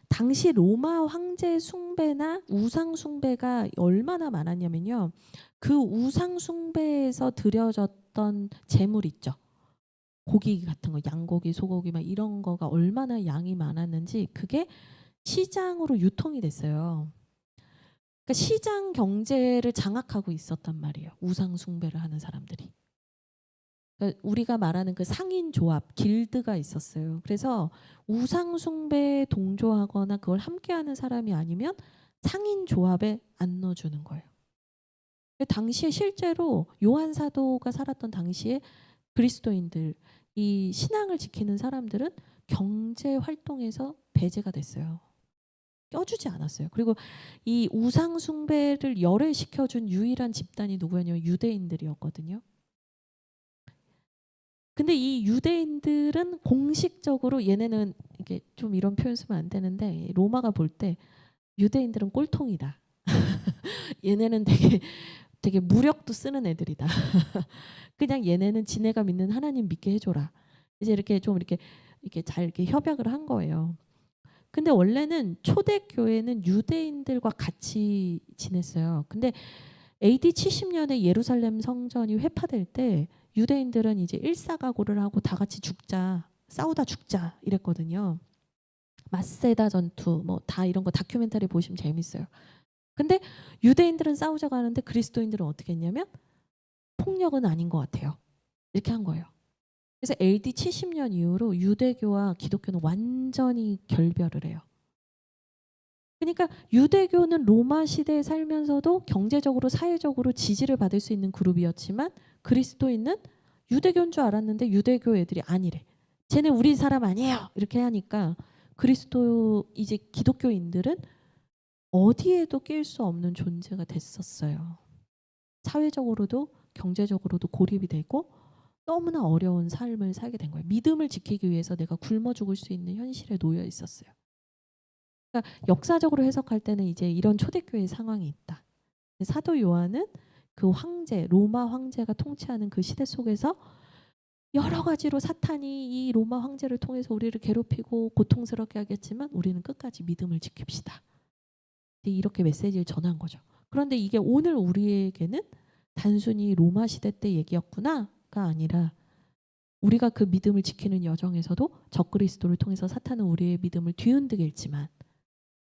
Speaker 1: 당시 로마 황제 숭배나 우상 숭배가 얼마나 많았냐면요. 그 우상 숭배에서 드려졌던 제물 있죠. 고기 같은 거, 양고기, 소고기 막 이런 거가 얼마나 양이 많았는지 그게 시장으로 유통이 됐어요. 그러니까 시장 경제를 장악하고 있었단 말이에요. 우상 숭배를 하는 사람들이. 그러니까 우리가 말하는 그 상인 조합, 길드가 있었어요. 그래서 우상 숭배에 동조하거나 그걸 함께하는 사람이 아니면 상인 조합에 안 넣어주는 거예요. 당시에 실제로 요한 사도가 살았던 당시에 그리스도인들, 이 신앙을 지키는 사람들은 경제 활동에서 배제가 됐어요. 껴주지 않았어요. 그리고 이 우상 숭배를 열애시켜준 유일한 집단이 누구였냐면 유대인들이었거든요. 근데 이 유대인들은 공식적으로 얘네는 이게 좀 이런 표현 쓰면 안 되는데 로마가 볼 때 유대인들은 꼴통이다. 얘네는 되게 무력도 쓰는 애들이다. 그냥 얘네는 지네가 믿는 하나님 믿게 해줘라. 이제 이렇게 좀 이렇게 잘 이렇게 협약을 한 거예요. 근데 원래는 초대교회는 유대인들과 같이 지냈어요. 근데 AD 70년에 예루살렘 성전이 회파될 때 유대인들은 이제 일사각오를 하고 다 같이 죽자, 싸우다 죽자 이랬거든요. 마세다 전투 뭐 다 이런 거 다큐멘터리 보시면 재밌어요. 근데 유대인들은 싸우자고 하는데 그리스도인들은 어떻게 했냐면 폭력은 아닌 것 같아요. 이렇게 한 거예요. 그래서 AD 70년 이후로 유대교와 기독교는 완전히 결별을 해요. 그러니까 유대교는 로마 시대에 살면서도 경제적으로 사회적으로 지지를 받을 수 있는 그룹이었지만 그리스도인은 유대교인 줄 알았는데 유대교 애들이 아니래. 쟤네 우리 사람 아니에요. 이렇게 하니까 그리스도 이제 기독교인들은 어디에도 낄 수 없는 존재가 됐었어요. 사회적으로도 경제적으로도 고립이 되고 너무나 어려운 삶을 살게 된 거예요. 믿음을 지키기 위해서 내가 굶어 죽을 수 있는 현실에 놓여 있었어요. 그러니까 역사적으로 해석할 때는 이제 이런 초대교회의 상황이 있다. 사도 요한은 그 황제, 로마 황제가 통치하는 그 시대 속에서 여러 가지로 사탄이 이 로마 황제를 통해서 우리를 괴롭히고 고통스럽게 하겠지만 우리는 끝까지 믿음을 지킵시다. 이렇게 메시지를 전한 거죠. 그런데 이게 오늘 우리에게는 단순히 로마 시대 때 얘기였구나가 아니라 우리가 그 믿음을 지키는 여정에서도 적그리스도를 통해서 사탄은 우리의 믿음을 뒤흔들게 했지만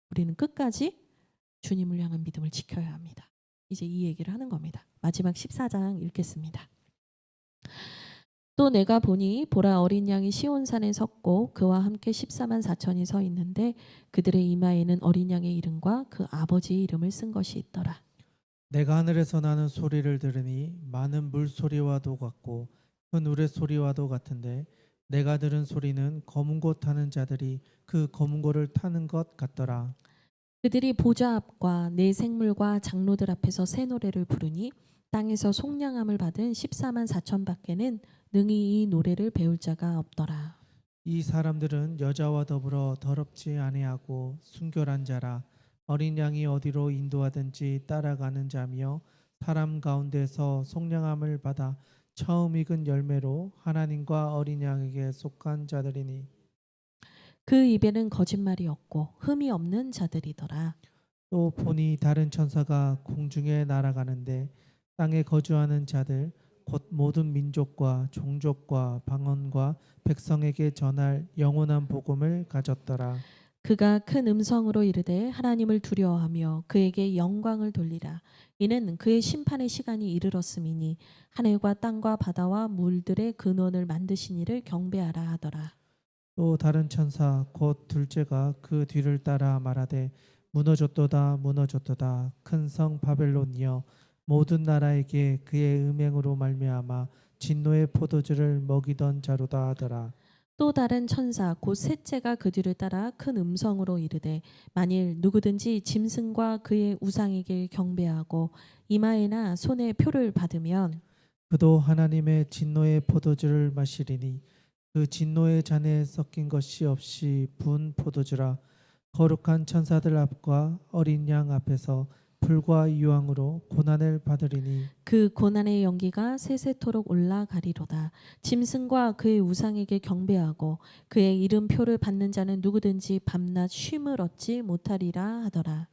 Speaker 1: 우리는 끝까지 주님을 향한 믿음을 지켜야 합니다. 이제 이 얘기를 하는 겁니다. 마지막 14장 읽겠습니다. 또 내가 보니 보라 어린 양이 시온산에 섰고 그와 함께 14만 4천이 서 있는데 그들의 이마에는 어린 양의 이름과 그 아버지의 이름을 쓴 것이 있더라.
Speaker 2: 내가 하늘에서 나는 소리를 들으니 많은 물소리와도 같고 큰 우레소리와도 같은데 내가 들은 소리는 검은 고 타는 자들이 그 검은 고를 타는 것 같더라.
Speaker 1: 그들이 보좌 앞과 네 생물과 장로들 앞에서 새 노래를 부르니 땅에서 속량함을 받은 14만 4천 밖에는 능히 이 노래를 배울 자가 없더라.
Speaker 2: 이 사람들은 여자와 더불어 더럽지 아니하고 순결한 자라. 어린 양이 어디로 인도하든지 따라가는 자며 사람 가운데서 속량함을 받아 처음 익은 열매로 하나님과 어린 양에게 속한 자들이니
Speaker 1: 그 입에는 거짓말이 없고 흠이 없는 자들이더라.
Speaker 2: 또 보니 다른 천사가 공중에 날아가는데 땅에 거주하는 자들 곧 모든 민족과 종족과 방언과 백성에게 전할 영원한 복음을 가졌더라.
Speaker 1: 그가 큰 음성으로 이르되 하나님을 두려워하며 그에게 영광을 돌리라. 이는 그의 심판의 시간이 이르렀음이니 하늘과 땅과 바다와 물들의 근원을 만드신 이를 경배하라 하더라.
Speaker 2: 또 다른 천사 곧 둘째가 그 뒤를 따라 말하되 무너졌도다 무너졌도다 큰 성 바벨론이여 모든 나라에게 그의 음행으로 말미암아 진노의 포도주를 먹이던 자로다 하더라.
Speaker 1: 또 다른 천사 곧 셋째가 그 뒤를 따라 큰 음성으로 이르되 만일 누구든지 짐승과 그의 우상에게 경배하고 이마에나 손에 표를 받으면
Speaker 2: 그도 하나님의 진노의 포도주를 마시리니 그 진노의 잔에 섞인 것이 없이 부은 포도주라. 거룩한 천사들 앞과 어린 양 앞에서 불과 유황으로 고난을 받으리니
Speaker 1: 그 고난의 연기가 세세토록 올라가리로다. 짐승과 그의 우상에게 경배하고 그의 이름표를 받는 자는 누구든지 밤낮 쉼을 얻지 못하리라 하더라.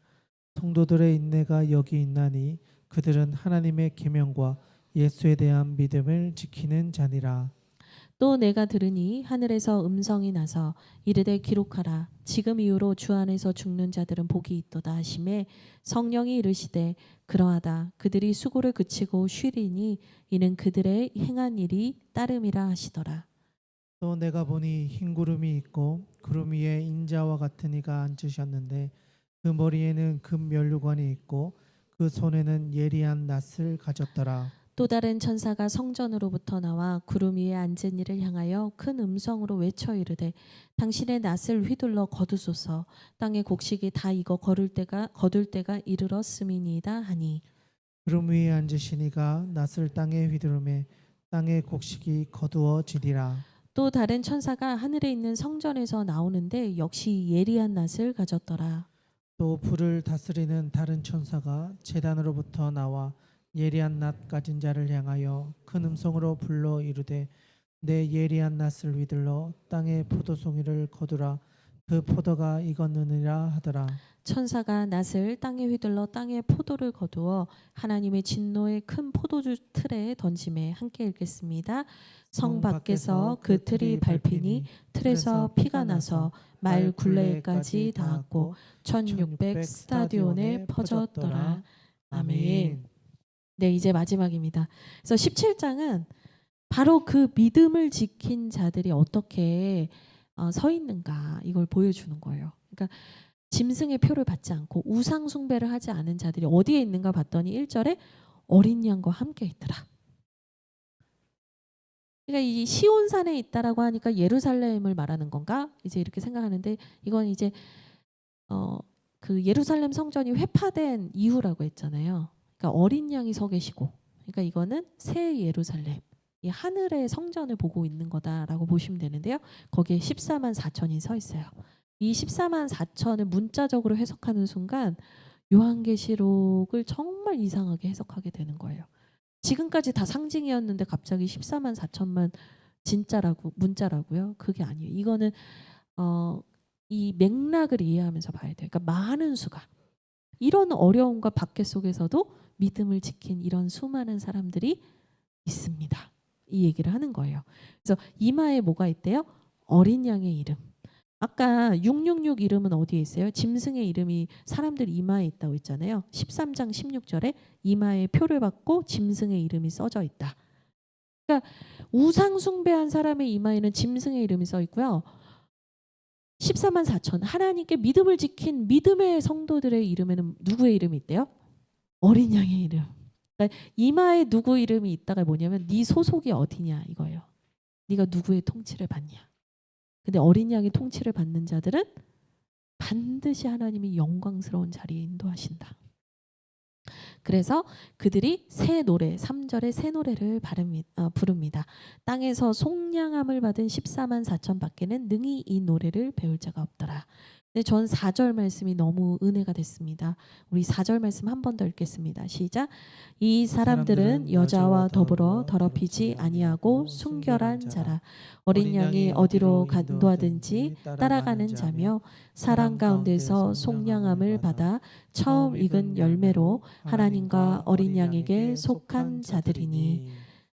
Speaker 2: 성도들의 인내가 여기 있나니 그들은 하나님의 계명과 예수에 대한 믿음을 지키는 자니라.
Speaker 1: 또 내가 들으니 하늘에서 음성이 나서 이르되 기록하라. 지금 이후로 주 안에서 죽는 자들은 복이 있도다 하시매 성령이 이르시되 그러하다. 그들이 수고를 그치고 쉬리니 이는 그들의 행한 일이 따름이라 하시더라.
Speaker 2: 또 내가 보니 흰 구름이 있고 구름 위에 인자와 같은 이가 앉으셨는데 그 머리에는 금 면류관이 있고 그 손에는 예리한 낫을 가졌더라.
Speaker 1: 또 다른 천사가 성전으로부터 나와 구름 위에 앉은 이를 향하여 큰 음성으로 외쳐 이르되 당신의 낫을 휘둘러 거두소서. 땅의 곡식이 다 익어 거둘 때가 이르렀음이니이다 하니
Speaker 2: 구름 위에 앉으신 이가 낫을 땅에 휘두르매 땅의 곡식이 거두어지리라.
Speaker 1: 또 다른 천사가 하늘에 있는 성전에서 나오는데 역시 예리한 낫을 가졌더라.
Speaker 2: 또 불을 다스리는 다른 천사가 제단으로부터 나와 예리한 낫 가진 자를 향하여 큰 음성으로 불러 이르되 내 예리한 낫을 휘둘러 땅의 포도송이를 거두라. 그 포도가 익었느니라 하더라.
Speaker 1: 천사가 낫을 땅에 휘둘러 땅의 포도를 거두어 하나님의 진노의 큰 포도주 틀에 던짐에 함께 읽겠습니다. 성 밖에서 그 틀이 밟히니 틀에서 피가 나서 말 굴레까지 닿았고 1600 스타디온에 퍼졌더라. 아멘. 네, 이제 마지막입니다. 그래서 17장은 바로 그 믿음을 지킨 자들이 어떻게 서 있는가 이걸 보여주는 거예요. 그러니까 짐승의 표를 받지 않고 우상 숭배를 하지 않은 자들이 어디에 있는가 봤더니 1절에 어린 양과 함께 있더라. 그러니까 이 시온산에 있다라고 하니까 예루살렘을 말하는 건가? 이제 이렇게 생각하는데 이건 이제 그 예루살렘 성전이 회파된 이후라고 했잖아요. 그러니까 어린 양이 서 계시고, 그러니까 이거는 새 예루살렘, 이 하늘의 성전을 보고 있는 거다라고 보시면 되는데요. 거기에 14만 4천이 서 있어요. 이 14만 4천을 문자적으로 해석하는 순간 요한계시록을 정말 이상하게 해석하게 되는 거예요. 지금까지 다 상징이었는데 갑자기 14만 4천만 진짜라고 문자라고요? 그게 아니에요. 이거는 이 맥락을 이해하면서 봐야 돼요. 그러니까 많은 수가 이런 어려움과 박해 속에서도 믿음을 지킨 이런 수많은 사람들이 있습니다. 이 얘기를 하는 거예요. 그래서 이마에 뭐가 있대요? 어린 양의 이름. 아까 666 이름은 어디에 있어요? 짐승의 이름이 사람들 이마에 있다고 했잖아요. 13장 16절에 이마에 표를 받고 짐승의 이름이 써져 있다. 그러니까 우상 숭배한 사람의 이마에는 짐승의 이름이 써 있고요. 14만 4천 하나님께 믿음을 지킨 믿음의 성도들의 이름에는 누구의 이름이 있대요? 어린 양의 이름. 그러니까 이마에 누구 이름이 있다가 뭐냐면 네 소속이 어디냐 이거예요. 네가 누구의 통치를 받냐. 근데 어린 양의 통치를 받는 자들은 반드시 하나님이 영광스러운 자리에 인도하신다. 그래서 그들이 새 노래 3절에 새 노래를 부릅니다. 땅에서 속량함을 받은 14만 4천 밖에는 능히 이 노래를 배울 자가 없더라. 근데 전 4절 말씀이 너무 은혜가 됐습니다. 우리 4절 말씀 한 번 더 읽겠습니다. 시작. 이 사람들은 여자와 더불어 더럽히지 아니하고 순결한 자라. 어린 양이 어디로 간도하든지 따라가는 자며 사랑 가운데서 속량함을 받아 처음 익은 열매로 하나님과 어린 양에게 속한 자들이니.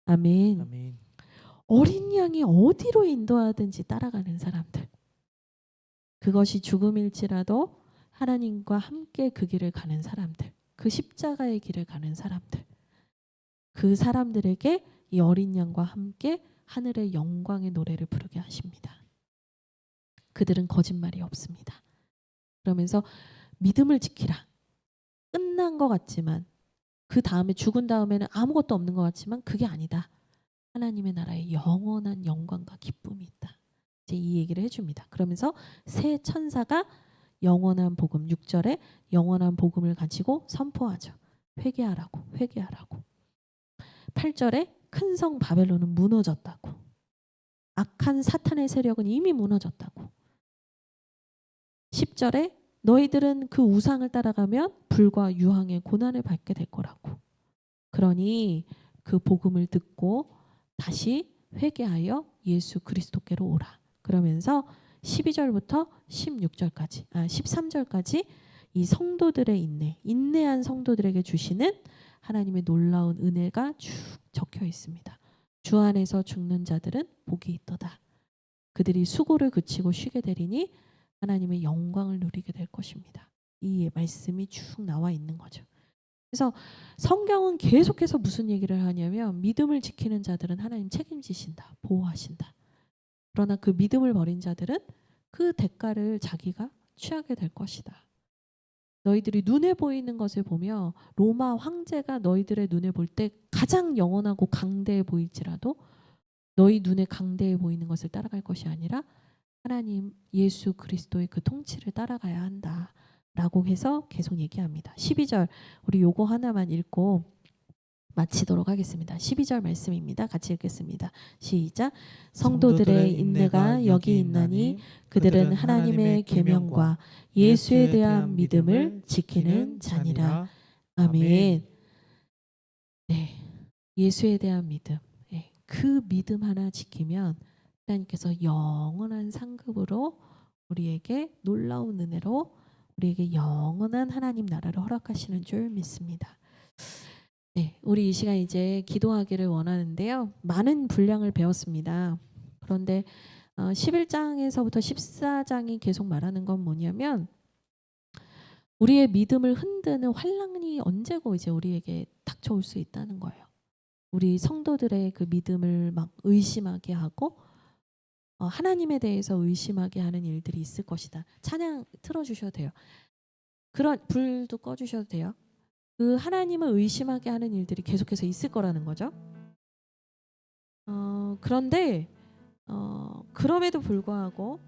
Speaker 1: 아멘.
Speaker 2: 아멘.
Speaker 1: 어린 양이 어디로 인도하든지 따라가는 사람들. 그것이 죽음일지라도 하나님과 함께 그 길을 가는 사람들, 그 십자가의 길을 가는 사람들, 그 사람들에게 이 어린 양과 함께 하늘의 영광의 노래를 부르게 하십니다. 그들은 거짓말이 없습니다. 그러면서 믿음을 지키라. 끝난 것 같지만 그 다음에 죽은 다음에는 아무것도 없는 것 같지만 그게 아니다. 하나님의 나라에 영원한 영광과 기쁨이 있다. 이제 이 얘기를 해줍니다. 그러면서 새 천사가 영원한 복음 6절에 영원한 복음을 가지고 선포하죠. 회개하라고 회개하라고. 8절에 큰 성 바벨론은 무너졌다고. 악한 사탄의 세력은 이미 무너졌다고. 10절에 너희들은 그 우상을 따라가면 불과 유황의 고난을 받게 될 거라고. 그러니 그 복음을 듣고 다시 회개하여 예수 그리스도께로 오라. 그러면서 12절부터 16절까지, 13절까지 이 성도들의 인내한 성도들에게 주시는 하나님의 놀라운 은혜가 쭉 적혀 있습니다. 주 안에서 죽는 자들은 복이 있도다. 그들이 수고를 그치고 쉬게 되리니 하나님의 영광을 누리게 될 것입니다. 이 말씀이 쭉 나와 있는 거죠. 그래서 성경은 계속해서 무슨 얘기를 하냐면 믿음을 지키는 자들은 하나님 책임지신다, 보호하신다. 그러나 그 믿음을 버린 자들은 그 대가를 자기가 취하게 될 것이다. 너희들이 눈에 보이는 것을 보며 로마 황제가 너희들의 눈에 볼 때 가장 영원하고 강대해 보일지라도 너희 눈에 강대해 보이는 것을 따라갈 것이 아니라 하나님 예수 그리스도의 그 통치를 따라가야 한다라고 해서 계속 얘기합니다. 12절 우리 요거 하나만 읽고 마치도록 하겠습니다. 12절 말씀입니다. 같이 읽겠습니다. 시작. 성도들의 인내가 여기 있나니 그들은 하나님의 계명과 예수에 대한 믿음을 지키는 자니라. 아멘. 네, 예수에 대한 믿음. 네, 그 믿음 하나 지키면 하나님께서 영원한 상급으로 우리에게 놀라운 은혜로 우리에게 영원한 하나님 나라를 허락하시는 줄 믿습니다. 네, 우리 이 시간 이제 기도하기를 원하는데요. 많은 분량을 배웠습니다. 그런데 11장에서부터 14장이 계속 말하는 건 뭐냐면 우리의 믿음을 흔드는 환난이 언제고 이제 우리에게 닥쳐올 수 있다는 거예요. 우리 성도들의 그 믿음을 막 의심하게 하고 하나님에 대해서 의심하게 하는 일들이 있을 것이다. 찬양 틀어주셔도 돼요. 그런 불도 꺼주셔도 돼요. 그 하나님을 의심하게 하는 일들이 계속해서 있을 거라는 거죠. 그런데 그럼에도 불구하고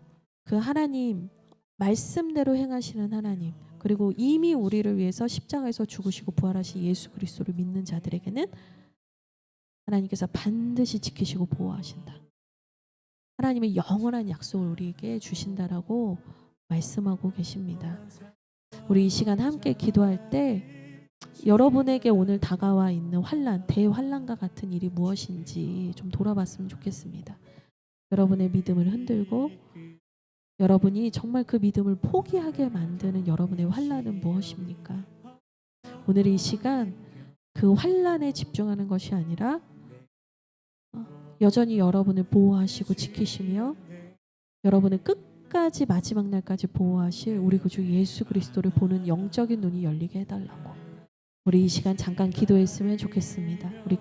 Speaker 1: 그 하나님 말씀대로 행하시는 하나님 그리고 이미 우리를 위해서 십자가에서 죽으시고 부활하신 예수 그리스도를 믿는 자들에게는 하나님께서 반드시 지키시고 보호하신다. 하나님의 영원한 약속을 우리에게 주신다라고 말씀하고 계십니다. 우리 이 시간 함께 기도할 때 여러분에게 오늘 다가와 있는 환난, 대환난과 같은 일이 무엇인지 좀 돌아봤으면 좋겠습니다. 여러분의 믿음을 흔들고 여러분이 정말 그 믿음을 포기하게 만드는 여러분의 환난은 무엇입니까? 오늘 이 시간 그 환난에 집중하는 것이 아니라 여전히 여러분을 보호하시고 지키시며 여러분을 끝까지 마지막 날까지 보호하실 우리 구주 예수 그리스도를 보는 영적인 눈이 열리게 해달라고 우리 이 시간 잠깐 기도했으면 좋겠습니다. 우리